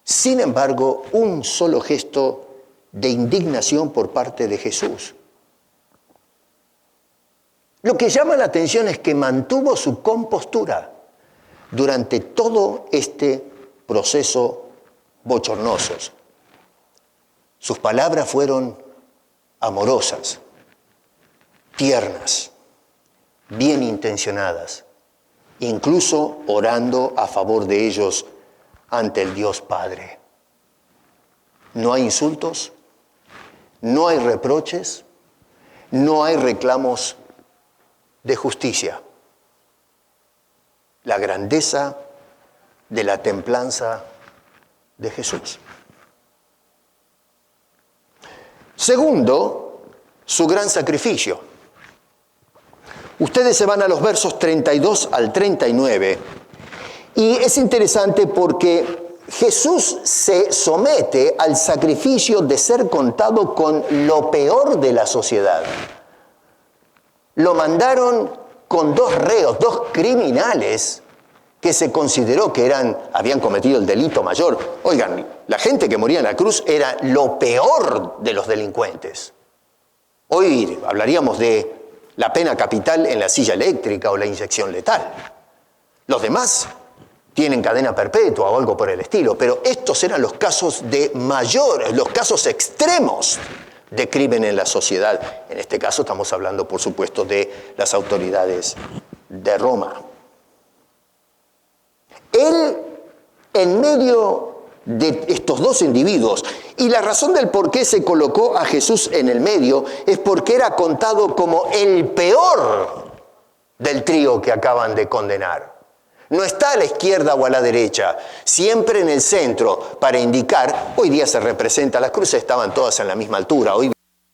sin embargo, un solo gesto de indignación por parte de Jesús. Lo que llama la atención es que mantuvo su compostura durante todo este proceso bochornoso. Sus palabras fueron amorosas, tiernas, bien intencionadas, incluso orando a favor de ellos ante el Dios Padre. No hay insultos, no hay reproches, no hay reclamos de justicia. La grandeza de la templanza de Jesús. Segundo, su gran sacrificio. Ustedes se van a los versos 32 al 39 y es interesante porque Jesús se somete al sacrificio de ser contado con lo peor de la sociedad. Lo mandaron con dos reos, dos criminales que se consideró que habían cometido el delito mayor. Oigan, la gente que moría en la cruz era lo peor de los delincuentes. Hoy hablaríamos de la pena capital en la silla eléctrica o la inyección letal. Los demás tienen cadena perpetua o algo por el estilo, pero estos eran los casos los casos extremos de crimen en la sociedad. En este caso estamos hablando, por supuesto, de las autoridades de Roma. Él, en medio de estos dos individuos, y la razón del por qué se colocó a Jesús en el medio es porque era contado como el peor del trío que acaban de condenar. No está a la izquierda o a la derecha, siempre en el centro para indicar. Hoy día se representa, las cruces estaban todas en la misma altura, hoy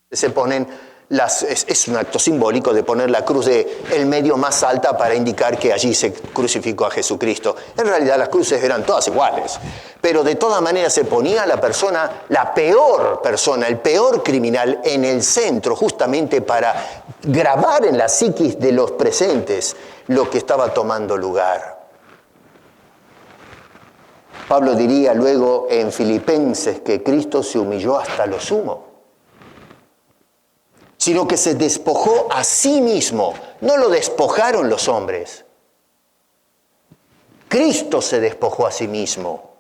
se ponen es un acto simbólico de poner la cruz del medio más alta para indicar que allí se crucificó a Jesucristo. En realidad las cruces eran todas iguales, pero de todas maneras se ponía a la persona, la peor persona, el peor criminal en el centro, justamente para grabar en la psiquis de los presentes lo que estaba tomando lugar. Pablo diría luego en Filipenses que Cristo se humilló hasta lo sumo, sino que se despojó a sí mismo. No lo despojaron los hombres. Cristo se despojó a sí mismo,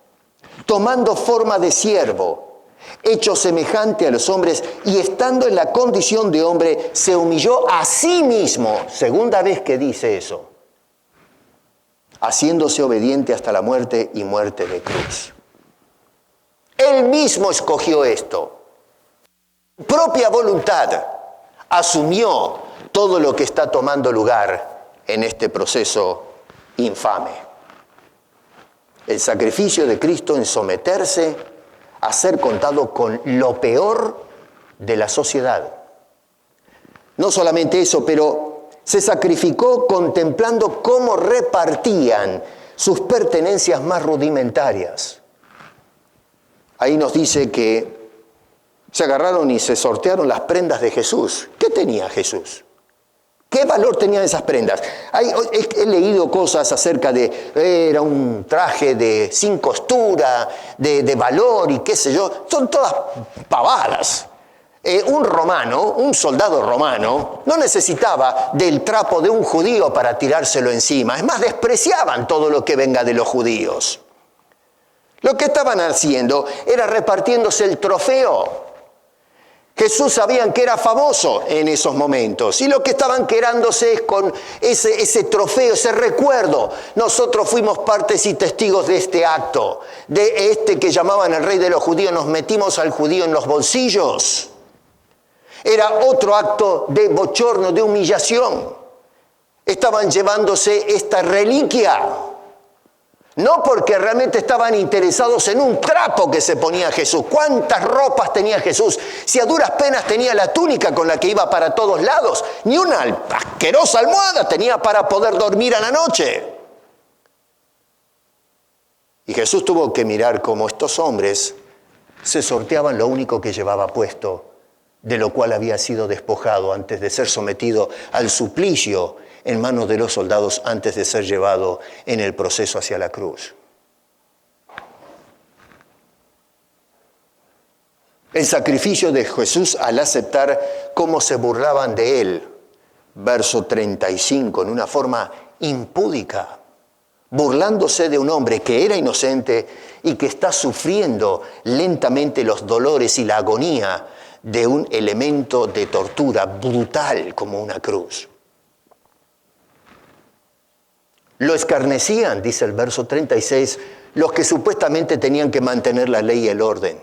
tomando forma de siervo, hecho semejante a los hombres, y estando en la condición de hombre, se humilló a sí mismo. Segunda vez que dice eso. Haciéndose obediente hasta la muerte y muerte de cruz. Él mismo escogió esto. Propia voluntad asumió todo lo que está tomando lugar en este proceso infame. El sacrificio de Cristo en someterse a ser contado con lo peor de la sociedad. No solamente eso, pero se sacrificó contemplando cómo repartían sus pertenencias más rudimentarias. Ahí nos dice que se agarraron y se sortearon las prendas de Jesús. ¿Qué tenía Jesús? ¿Qué valor tenían esas prendas? He leído cosas acerca de, era un traje sin costura, de valor y qué sé yo. Son todas pavadas. Un soldado romano, no necesitaba del trapo de un judío para tirárselo encima. Es más, despreciaban todo lo que venga de los judíos. Lo que estaban haciendo era repartiéndose el trofeo. Jesús sabían que era famoso en esos momentos y lo que estaban quedándose es con ese trofeo, ese recuerdo. Nosotros fuimos partes y testigos de este acto, de este que llamaban el rey de los judíos, nos metimos al judío en los bolsillos. Era otro acto de bochorno, de humillación. Estaban llevándose esta reliquia, no porque realmente estaban interesados en un trapo que se ponía Jesús. ¿Cuántas ropas tenía Jesús? Si a duras penas tenía la túnica con la que iba para todos lados, ni una asquerosa almohada tenía para poder dormir a la noche. Y Jesús tuvo que mirar cómo estos hombres se sorteaban lo único que llevaba puesto, de lo cual había sido despojado antes de ser sometido al suplicio en manos de los soldados, antes de ser llevado en el proceso hacia la cruz. El sacrificio de Jesús al aceptar cómo se burlaban de él verso 35, en una forma impúdica, burlándose de un hombre que era inocente y que está sufriendo lentamente los dolores y la agonía de un elemento de tortura brutal como una cruz. Lo escarnecían, dice el verso 36, los que supuestamente tenían que mantener la ley y el orden.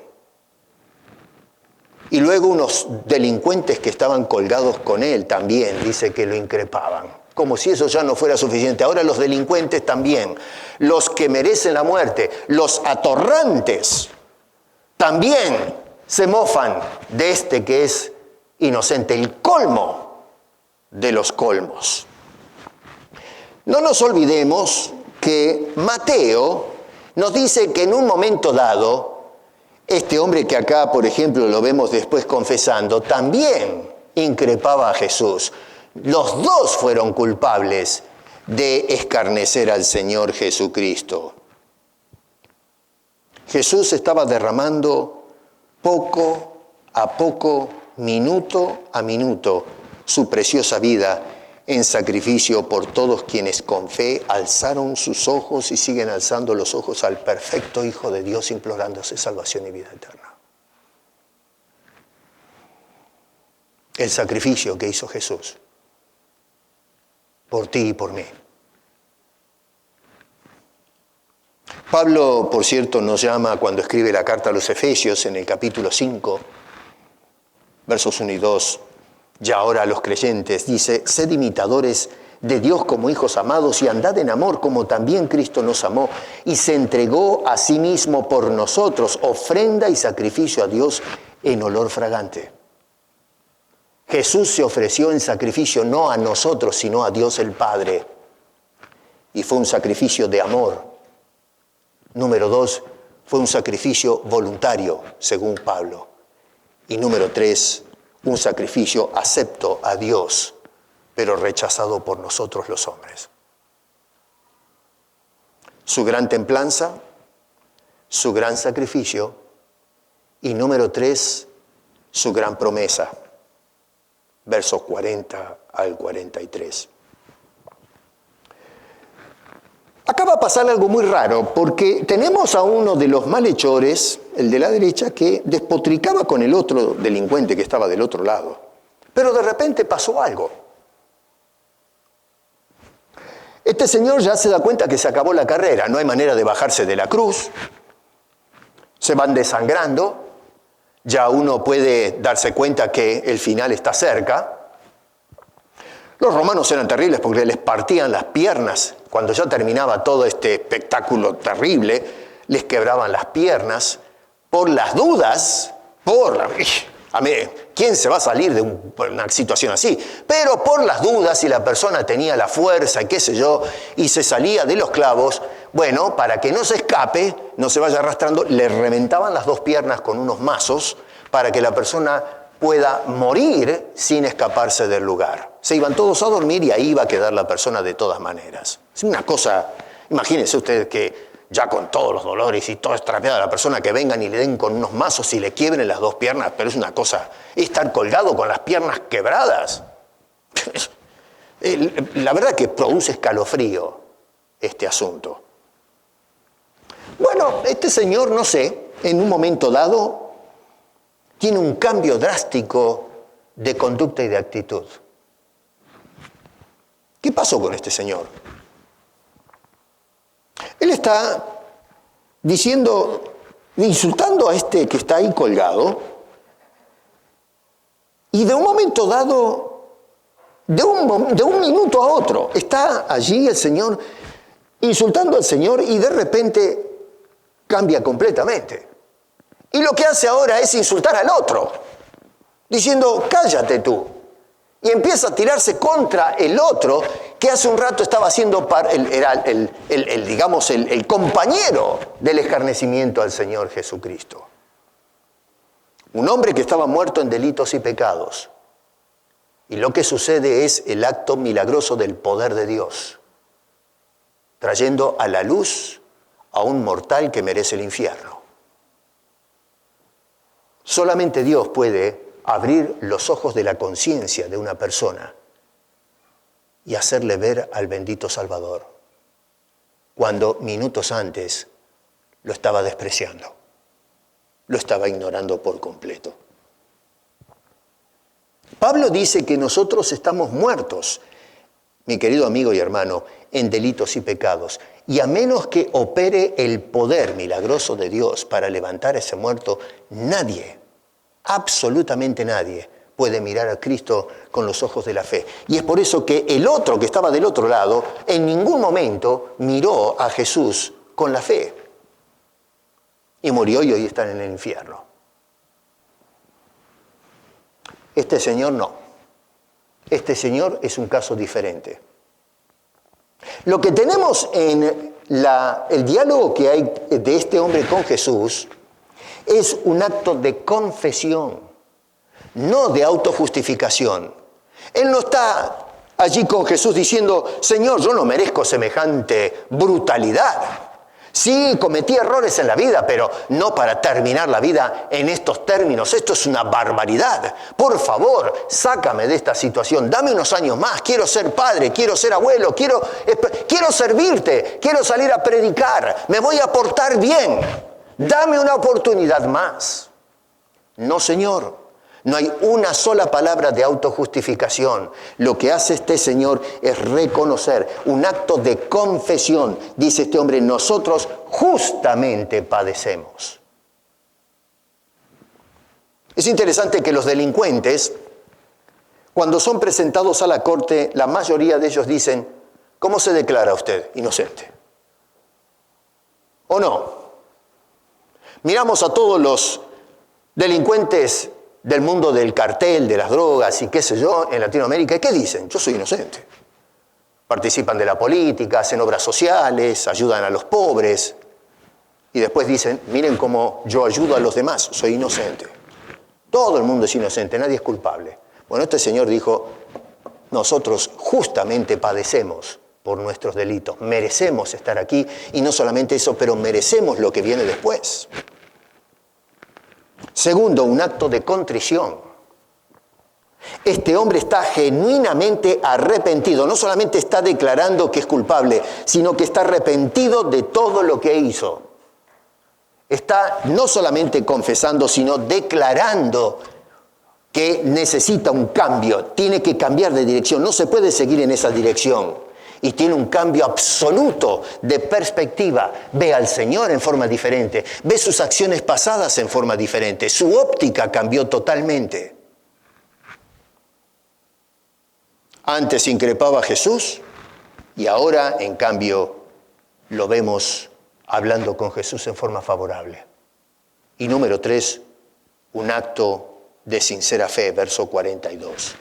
Y luego unos delincuentes que estaban colgados con él también, dice que lo increpaban. Como si eso ya no fuera suficiente. Ahora los delincuentes también, los que merecen la muerte, los atorrantes, también se mofan de este que es inocente, el colmo de los colmos. No nos olvidemos que Mateo nos dice que en un momento dado, este hombre que acá, por ejemplo, lo vemos después confesando, también increpaba a Jesús. Los dos fueron culpables de escarnecer al Señor Jesucristo. Jesús estaba derramando poco a poco, minuto a minuto, su preciosa vida en sacrificio por todos quienes con fe alzaron sus ojos y siguen alzando los ojos al perfecto Hijo de Dios, implorándose salvación y vida eterna. El sacrificio que hizo Jesús por ti y por mí. Pablo, por cierto, nos llama cuando escribe la carta a los Efesios en el capítulo 5, versos 1 y 2, ya ahora a los creyentes, dice, sed imitadores de Dios como hijos amados y andad en amor como también Cristo nos amó y se entregó a sí mismo por nosotros, ofrenda y sacrificio a Dios en olor fragante. Jesús se ofreció en sacrificio no a nosotros, sino a Dios el Padre. Y fue un sacrificio de amor. Número 2, fue un sacrificio voluntario, según Pablo. Y número 3, un sacrificio acepto a Dios, pero rechazado por nosotros los hombres. Su gran templanza, su gran sacrificio y número 3, su gran promesa. Versos 40 al 43. Acá va a pasar algo muy raro, porque tenemos a uno de los malhechores, el de la derecha, que despotricaba con el otro delincuente que estaba del otro lado. Pero de repente pasó algo. Este señor ya se da cuenta que se acabó la carrera, no hay manera de bajarse de la cruz, se van desangrando, ya uno puede darse cuenta que el final está cerca. Los romanos eran terribles porque les partían las piernas. Cuando ya terminaba todo este espectáculo terrible, les quebraban las piernas por las dudas, ¿quién se va a salir de una situación así? Pero por las dudas, si la persona tenía la fuerza y qué sé yo, y se salía de los clavos, bueno, para que no se escape, no se vaya arrastrando, le reventaban las dos piernas con unos mazos para que la persona pueda morir sin escaparse del lugar. Se iban todos a dormir y ahí iba a quedar la persona de todas maneras. Es una cosa, imagínense ustedes que ya con todos los dolores y todo estrapeada, la persona que vengan y le den con unos mazos y le quiebren las dos piernas, pero es una cosa, estar colgado con las piernas quebradas. La verdad que produce escalofrío este asunto. Bueno, este señor, no sé, en un momento dado, tiene un cambio drástico de conducta y de actitud. ¿Qué pasó con este señor? Él está insultando a este que está ahí colgado, y de un momento dado, de un minuto a otro, está allí el Señor insultando al Señor y de repente cambia completamente. Y lo que hace ahora es insultar al otro, diciendo, cállate tú. Y empieza a tirarse contra el otro que hace un rato estaba siendo el compañero del escarnecimiento al Señor Jesucristo. Un hombre que estaba muerto en delitos y pecados. Y lo que sucede es el acto milagroso del poder de Dios, trayendo a la luz a un mortal que merece el infierno. Solamente Dios puede abrir los ojos de la conciencia de una persona y hacerle ver al bendito Salvador, cuando minutos antes lo estaba despreciando, lo estaba ignorando por completo. Pablo dice que nosotros estamos muertos, mi querido amigo y hermano, en delitos y pecados. Y a menos que opere el poder milagroso de Dios para levantar a ese muerto, nadie, absolutamente nadie, puede mirar a Cristo con los ojos de la fe. Y es por eso que el otro que estaba del otro lado, en ningún momento miró a Jesús con la fe. Y murió y hoy está en el infierno. Este señor no. Este señor es un caso diferente. Lo que tenemos en el diálogo que hay de este hombre con Jesús es un acto de confesión, no de autojustificación. Él no está allí con Jesús diciendo, Señor, yo no merezco semejante brutalidad. Sí, cometí errores en la vida, pero no para terminar la vida en estos términos. Esto es una barbaridad. Por favor, sácame de esta situación. Dame unos años más. Quiero ser padre, quiero ser abuelo, quiero servirte, quiero salir a predicar. Me voy a portar bien. Dame una oportunidad más. No, Señor. No hay una sola palabra de autojustificación. Lo que hace este señor es reconocer, un acto de confesión. Dice este hombre, nosotros justamente padecemos. Es interesante que los delincuentes, cuando son presentados a la corte, la mayoría de ellos dicen, ¿cómo se declara usted inocente? ¿O no? Miramos a todos los delincuentes del mundo del cartel, de las drogas y qué sé yo, en Latinoamérica, ¿y qué dicen? Yo soy inocente. Participan de la política, hacen obras sociales, ayudan a los pobres y después dicen, miren cómo yo ayudo a los demás, soy inocente. Todo el mundo es inocente, nadie es culpable. Bueno, este señor dijo, nosotros justamente padecemos por nuestros delitos, merecemos estar aquí y no solamente eso, pero merecemos lo que viene después. Segundo, un acto de contrición. Este hombre está genuinamente arrepentido. No solamente está declarando que es culpable, sino que está arrepentido de todo lo que hizo. Está no solamente confesando, sino declarando que necesita un cambio. Tiene que cambiar de dirección. No se puede seguir en esa dirección. Y tiene un cambio absoluto de perspectiva. Ve al Señor en forma diferente. Ve sus acciones pasadas en forma diferente. Su óptica cambió totalmente. Antes increpaba a Jesús y ahora, en cambio, lo vemos hablando con Jesús en forma favorable. Y número 3, un acto de sincera fe, verso 42.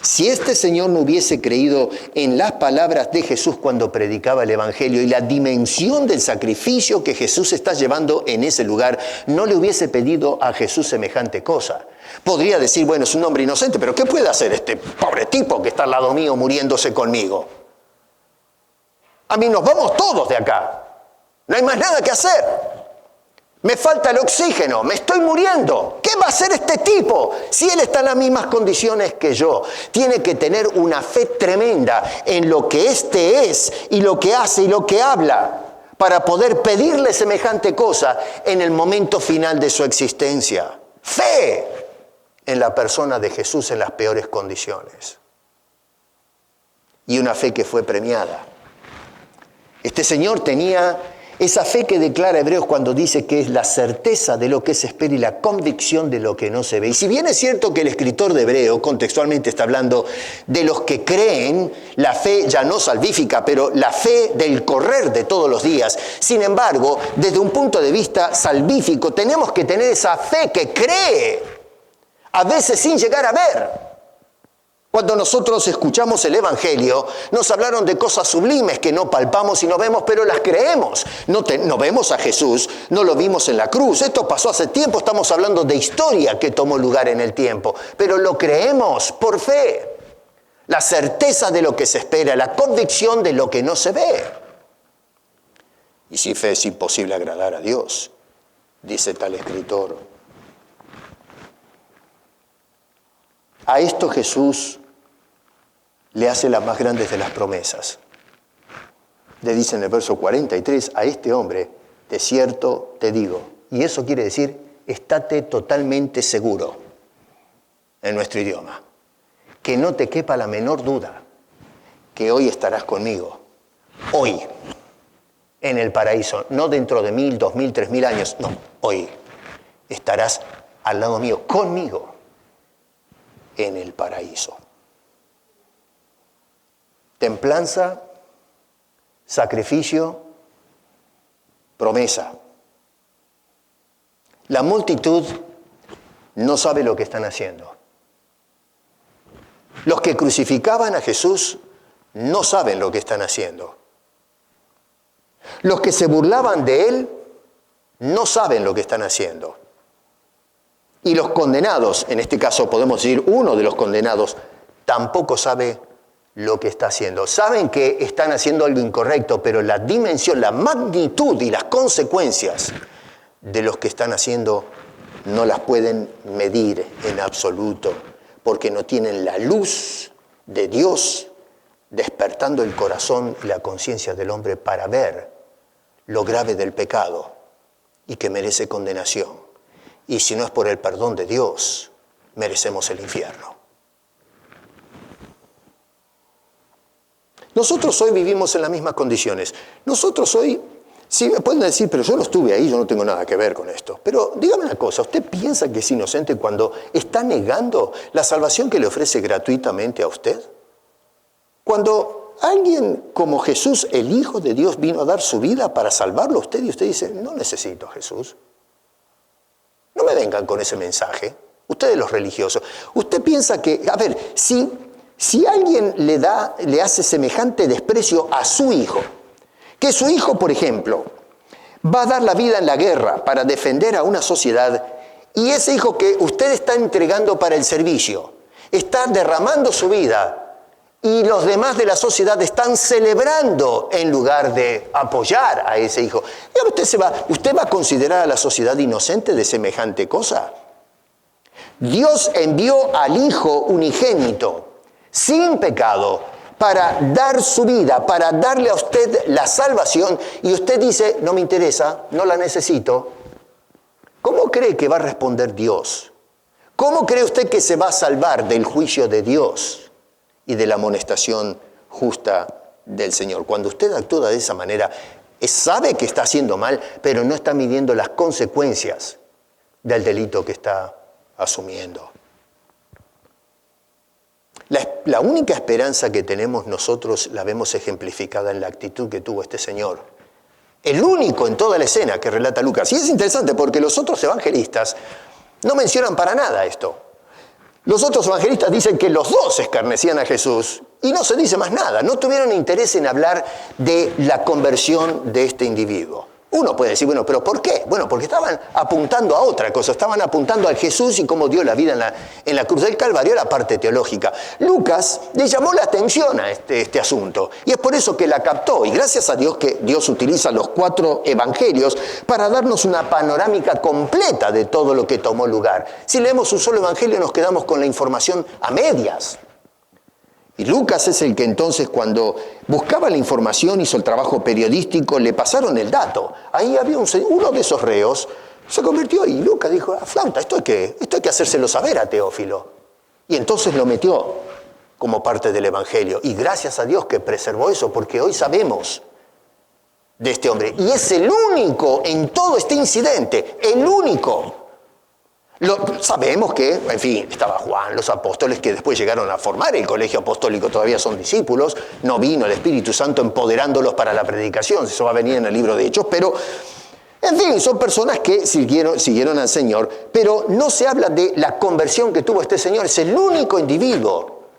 Si este señor no hubiese creído en las palabras de Jesús cuando predicaba el Evangelio y la dimensión del sacrificio que Jesús está llevando en ese lugar, no le hubiese pedido a Jesús semejante cosa. Podría decir, bueno, es un hombre inocente, pero ¿qué puede hacer este pobre tipo que está al lado mío muriéndose conmigo? A mí nos vamos todos de acá. No hay más nada que hacer. Me falta el oxígeno, me estoy muriendo. ¿Qué va a hacer este tipo si él está en las mismas condiciones que yo? Tiene que tener una fe tremenda en lo que éste es y lo que hace y lo que habla para poder pedirle semejante cosa en el momento final de su existencia. Fe en la persona de Jesús en las peores condiciones. Y una fe que fue premiada. Este señor tenía esa fe que declara Hebreos cuando dice que es la certeza de lo que se espera y la convicción de lo que no se ve. Y si bien es cierto que el escritor de Hebreo contextualmente está hablando de los que creen, la fe ya no salvífica, pero la fe del correr de todos los días. Sin embargo, desde un punto de vista salvífico, tenemos que tener esa fe que cree, a veces sin llegar a ver. Cuando nosotros escuchamos el Evangelio, nos hablaron de cosas sublimes que no palpamos y no vemos, pero las creemos. No vemos a Jesús, no lo vimos en la cruz. Esto pasó hace tiempo, estamos hablando de historia que tomó lugar en el tiempo. Pero lo creemos por fe. La certeza de lo que se espera, la convicción de lo que no se ve. Y sin fe es imposible agradar a Dios, dice tal escritor. A esto Jesús le hace la más grande de las promesas. Le dice en el verso 43, a este hombre, de cierto te digo. Y eso quiere decir, estate totalmente seguro, en nuestro idioma. Que no te quepa la menor duda que hoy estarás conmigo. Hoy, en el paraíso. No dentro de 1000, 2000, 3000 años. No, hoy estarás al lado mío, conmigo, en el paraíso. Templanza, sacrificio, promesa. La multitud no sabe lo que están haciendo. Los que crucificaban a Jesús no saben lo que están haciendo. Los que se burlaban de él no saben lo que están haciendo. Y los condenados, en este caso podemos decir uno de los condenados, tampoco sabe lo que está haciendo. Saben que están haciendo algo incorrecto, pero la dimensión, la magnitud y las consecuencias de los que están haciendo no las pueden medir en absoluto, porque no tienen la luz de Dios despertando el corazón y la conciencia del hombre para ver lo grave del pecado y que merece condenación. Y si no es por el perdón de Dios, merecemos el infierno. Nosotros hoy vivimos en las mismas condiciones. Nosotros hoy, sí me pueden decir, pero yo no estuve ahí, yo no tengo nada que ver con esto. Pero dígame una cosa, ¿usted piensa que es inocente cuando está negando la salvación que le ofrece gratuitamente a usted? Cuando alguien como Jesús, el Hijo de Dios, vino a dar su vida para salvarlo a usted y usted dice, no necesito a Jesús. No me vengan con ese mensaje, ustedes los religiosos. Usted piensa que, a ver, si alguien le hace semejante desprecio a su hijo, que su hijo, por ejemplo, va a dar la vida en la guerra para defender a una sociedad y ese hijo que usted está entregando para el servicio, está derramando su vida y los demás de la sociedad están celebrando en lugar de apoyar a ese hijo. ¿Y usted va a considerar a la sociedad inocente de semejante cosa? Dios envió al Hijo unigénito, sin pecado, para dar su vida, para darle a usted la salvación, y usted dice, no me interesa, no la necesito. ¿Cómo cree que va a responder Dios? ¿Cómo cree usted que se va a salvar del juicio de Dios y de la amonestación justa del Señor? Cuando usted actúa de esa manera, sabe que está haciendo mal, pero no está midiendo las consecuencias del delito que está asumiendo. La única esperanza que tenemos nosotros la vemos ejemplificada en la actitud que tuvo este señor. El único en toda la escena que relata Lucas. Y es interesante porque los otros evangelistas no mencionan para nada esto. Los otros evangelistas dicen que los dos escarnecían a Jesús y no se dice más nada. No tuvieron interés en hablar de la conversión de este individuo. Uno puede decir, bueno, ¿pero por qué? Bueno, porque estaban apuntando a otra cosa, estaban apuntando al Jesús y cómo dio la vida en la cruz del Calvario, la parte teológica. Lucas le llamó la atención a este asunto y es por eso que la captó. Y gracias a Dios que Dios utiliza los 4 evangelios para darnos una panorámica completa de todo lo que tomó lugar. Si leemos un solo evangelio nos quedamos con la información a medias. Y Lucas es el que entonces cuando buscaba la información, hizo el trabajo periodístico, le pasaron el dato. Ahí había uno de esos reos, se convirtió y Lucas dijo, flauta, esto hay que hacérselo saber a Teófilo. Y entonces lo metió como parte del Evangelio. Y gracias a Dios que preservó eso, porque hoy sabemos de este hombre. Y es el único en todo este incidente, el único. Sabemos que, en fin, estaba Juan, los apóstoles que después llegaron a formar el colegio apostólico, todavía son discípulos, no vino el Espíritu Santo empoderándolos para la predicación, eso va a venir en el libro de Hechos, pero, en fin, son personas que siguieron al Señor, pero no se habla de la conversión que tuvo este Señor, es el único individuo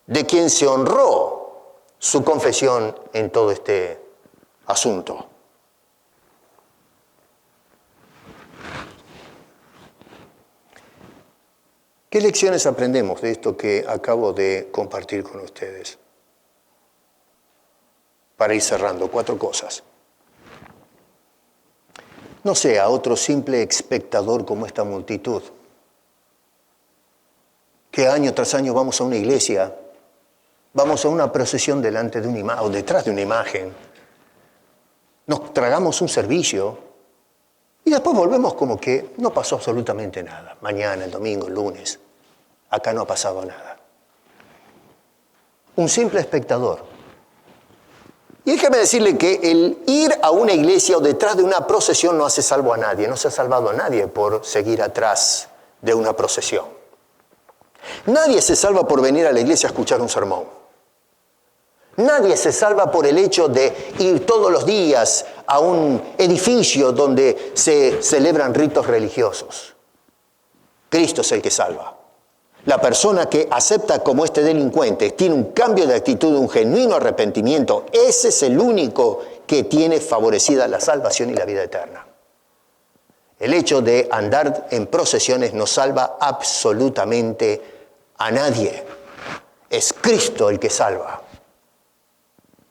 de quien se honró su confesión en todo este asunto. ¿Qué lecciones aprendemos de esto que acabo de compartir con ustedes? Para ir cerrando, 4 cosas. No sea otro simple espectador como esta multitud, que año tras año vamos a una iglesia Vamos a una procesión delante de una imagen o detrás de una imagen. Nos tragamos un servicio y después volvemos como que no pasó absolutamente nada. Mañana, el domingo, el lunes. Acá no ha pasado nada. Un simple espectador. Y déjeme decirle que el ir a una iglesia o detrás de una procesión no hace salvo a nadie. No se ha salvado a nadie por seguir atrás de una procesión. Nadie se salva por venir a la iglesia a escuchar un sermón. Nadie se salva por el hecho de ir todos los días a un edificio donde se celebran ritos religiosos. Cristo es el que salva. La persona que acepta como este delincuente, tiene un cambio de actitud, un genuino arrepentimiento, ese es el único que tiene favorecida la salvación y la vida eterna. El hecho de andar en procesiones no salva absolutamente a nadie. Es Cristo el que salva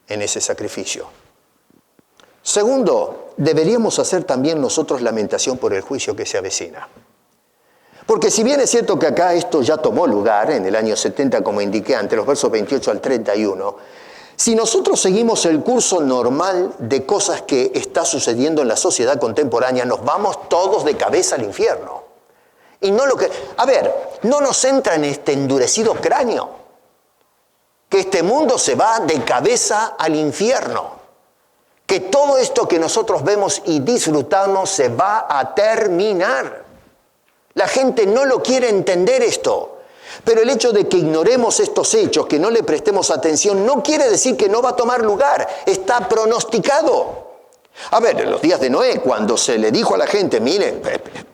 en ese sacrificio. Segundo, deberíamos hacer también nosotros lamentación por el juicio que se avecina. Porque si bien es cierto que acá esto ya tomó lugar en el año 70, como indiqué antes, los versos 28 al 31, si nosotros seguimos el curso normal de cosas que está sucediendo en la sociedad contemporánea, nos vamos todos de cabeza al infierno. Y no no nos entra en este endurecido cráneo que este mundo se va de cabeza al infierno, que todo esto que nosotros vemos y disfrutamos se va a terminar. La gente no lo quiere entender esto, pero el hecho de que ignoremos estos hechos, que no le prestemos atención, no quiere decir que no va a tomar lugar, está pronosticado. En los días de Noé, cuando se le dijo a la gente, miren,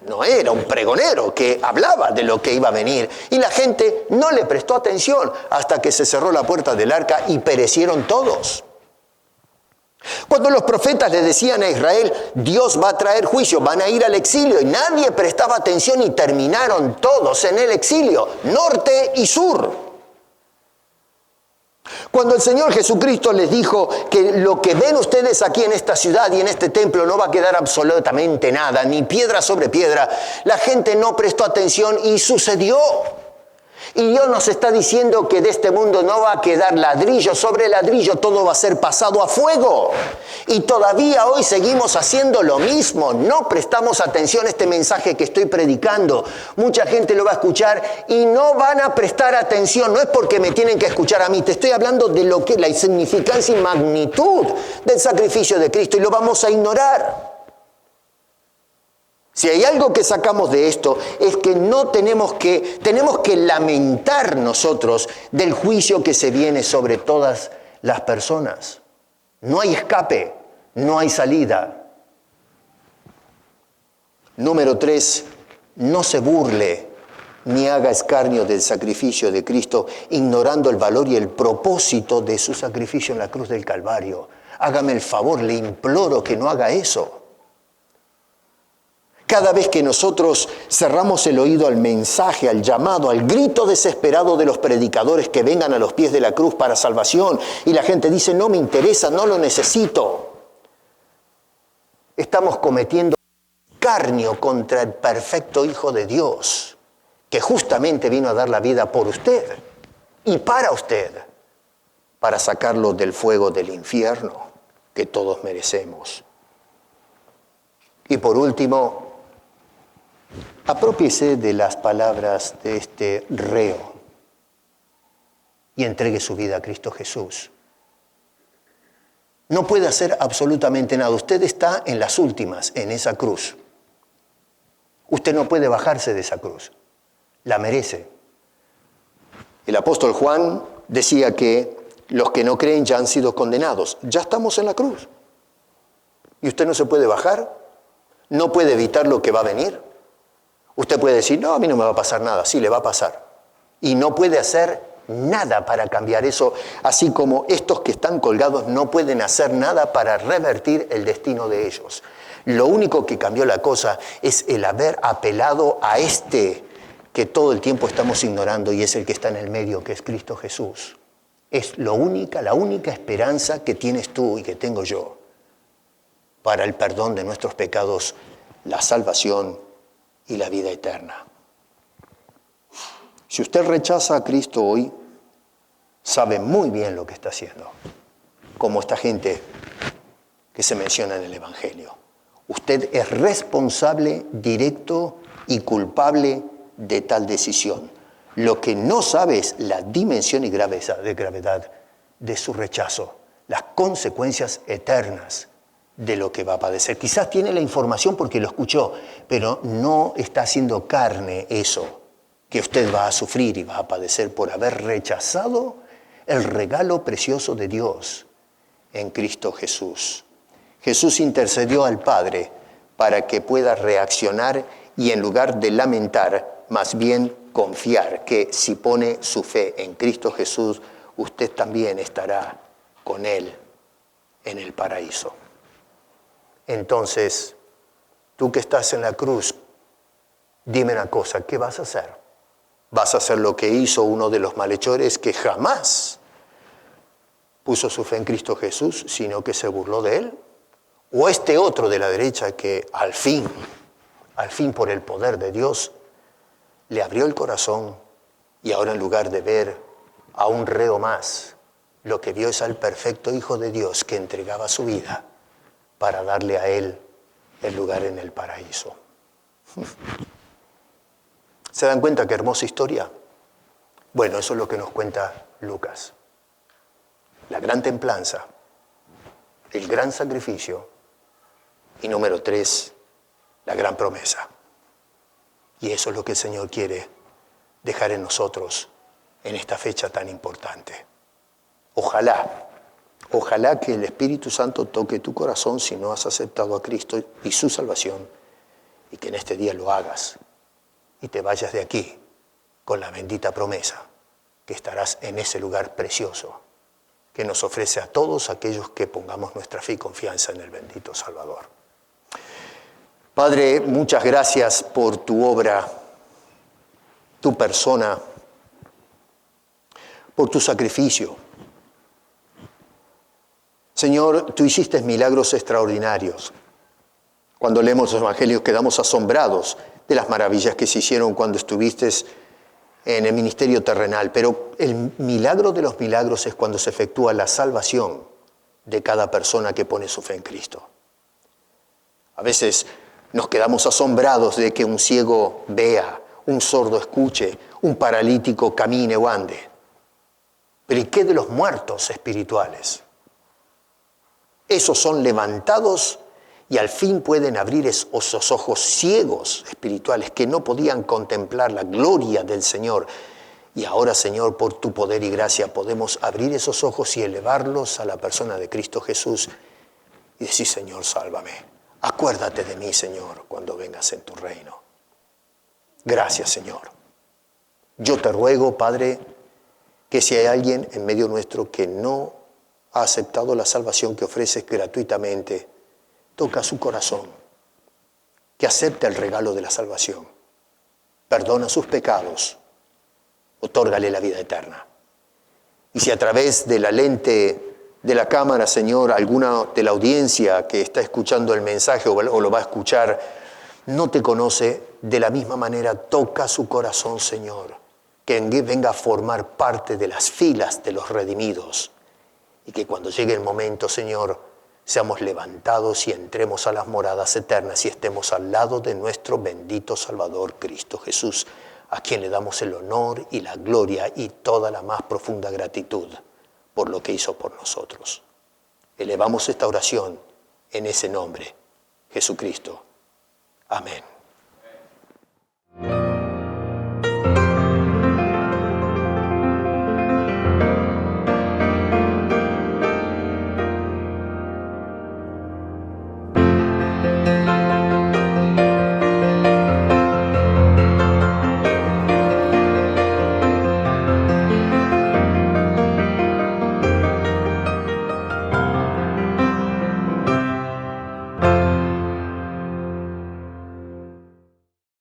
Noé era un pregonero que hablaba de lo que iba a venir, y la gente no le prestó atención hasta que se cerró la puerta del arca y perecieron todos. Cuando los profetas le decían a Israel, Dios va a traer juicio, van a ir al exilio, y nadie prestaba atención y terminaron todos en el exilio, norte y sur. Cuando el Señor Jesucristo les dijo que lo que ven ustedes aquí en esta ciudad y en este templo no va a quedar absolutamente nada, ni piedra sobre piedra, la gente no prestó atención y sucedió. Y Dios nos está diciendo que de este mundo no va a quedar ladrillo sobre ladrillo, todo va a ser pasado a fuego. Y todavía hoy seguimos haciendo lo mismo, no prestamos atención a este mensaje que estoy predicando. Mucha gente lo va a escuchar y no van a prestar atención, no es porque me tienen que escuchar a mí, te estoy hablando de lo que la insignificancia y magnitud del sacrificio de Cristo y lo vamos a ignorar. Si hay algo que sacamos de esto es que tenemos que lamentar nosotros del juicio que se viene sobre todas las personas. No hay escape, no hay salida. Número 3, no se burle ni haga escarnio del sacrificio de Cristo, ignorando el valor y el propósito de su sacrificio en la cruz del Calvario. Hágame el favor, le imploro que no haga eso. Cada vez que nosotros cerramos el oído al mensaje, al llamado, al grito desesperado de los predicadores que vengan a los pies de la cruz para salvación, y la gente dice, no me interesa, no lo necesito, estamos cometiendo escarnio contra el perfecto Hijo de Dios, que justamente vino a dar la vida por usted y para usted, para sacarlo del fuego del infierno que todos merecemos. Y por último, aprópiese de las palabras de este reo y entregue su vida a Cristo Jesús. No puede hacer absolutamente nada. Usted está en las últimas, en esa cruz. Usted no puede bajarse de esa cruz. La merece. El apóstol Juan decía que los que no creen ya han sido condenados. Ya estamos en la cruz. ¿Y usted no se puede bajar? ¿No puede evitar lo que va a venir? Usted puede decir, no, a mí no me va a pasar nada. Sí, le va a pasar. Y no puede hacer nada para cambiar eso, así como estos que están colgados no pueden hacer nada para revertir el destino de ellos. Lo único que cambió la cosa es el haber apelado a este que todo el tiempo estamos ignorando y es el que está en el medio, que es Cristo Jesús. Es la única esperanza que tienes tú y que tengo yo para el perdón de nuestros pecados, la salvación y la vida eterna. Si usted rechaza a Cristo hoy, sabe muy bien lo que está haciendo, como esta gente que se menciona en el Evangelio. Usted es responsable, directo y culpable de tal decisión. Lo que no sabe es la dimensión y gravedad de su rechazo, las consecuencias eternas de lo que va a padecer. Quizás tiene la información porque lo escuchó, pero no está haciendo carne eso que usted va a sufrir y va a padecer por haber rechazado el regalo precioso de Dios en Cristo Jesús. Jesús intercedió al Padre para que pueda reaccionar y en lugar de lamentar, más bien confiar que si pone su fe en Cristo Jesús, usted también estará con Él en el paraíso. Entonces, tú que estás en la cruz, dime una cosa, ¿qué vas a hacer? ¿Vas a hacer lo que hizo uno de los malhechores que jamás puso su fe en Cristo Jesús, sino que se burló de Él? ¿O este otro de la derecha que al fin por el poder de Dios, le abrió el corazón y ahora en lugar de ver a un reo más, lo que vio es al perfecto Hijo de Dios que entregaba su vida para darle a Él el lugar en el paraíso? ¿Se dan cuenta qué hermosa historia? Bueno, eso es lo que nos cuenta Lucas. La gran templanza, el gran sacrificio y número 3, la gran promesa. Y eso es lo que el Señor quiere dejar en nosotros en esta fecha tan importante. Ojalá que el Espíritu Santo toque tu corazón si no has aceptado a Cristo y su salvación, y que en este día lo hagas y te vayas de aquí con la bendita promesa que estarás en ese lugar precioso que nos ofrece a todos aquellos que pongamos nuestra fe y confianza en el bendito Salvador. Padre, muchas gracias por tu obra, tu persona, por tu sacrificio. Señor, tú hiciste milagros extraordinarios. Cuando leemos los evangelios quedamos asombrados de las maravillas que se hicieron cuando estuviste en el ministerio terrenal. Pero el milagro de los milagros es cuando se efectúa la salvación de cada persona que pone su fe en Cristo. A veces nos quedamos asombrados de que un ciego vea, un sordo escuche, un paralítico camine o ande. Pero ¿y qué de los muertos espirituales? Esos son levantados y al fin pueden abrir esos ojos ciegos espirituales que no podían contemplar la gloria del Señor. Y ahora, Señor, por tu poder y gracia podemos abrir esos ojos y elevarlos a la persona de Cristo Jesús y decir: Señor, sálvame. Acuérdate de mí, Señor, cuando vengas en tu reino. Gracias, Señor. Yo te ruego, Padre, que si hay alguien en medio nuestro que no ha aceptado la salvación que ofreces gratuitamente, toca su corazón, que acepte el regalo de la salvación, perdona sus pecados, otórgale la vida eterna. Y si a través de la lente de la cámara, Señor, alguna de la audiencia que está escuchando el mensaje o lo va a escuchar, no te conoce, de la misma manera toca su corazón, Señor, que venga a formar parte de las filas de los redimidos y que cuando llegue el momento, Señor, seamos levantados y entremos a las moradas eternas y estemos al lado de nuestro bendito Salvador Cristo Jesús, a quien le damos el honor y la gloria y toda la más profunda gratitud por lo que hizo por nosotros. Elevamos esta oración en ese nombre, Jesucristo. Amén.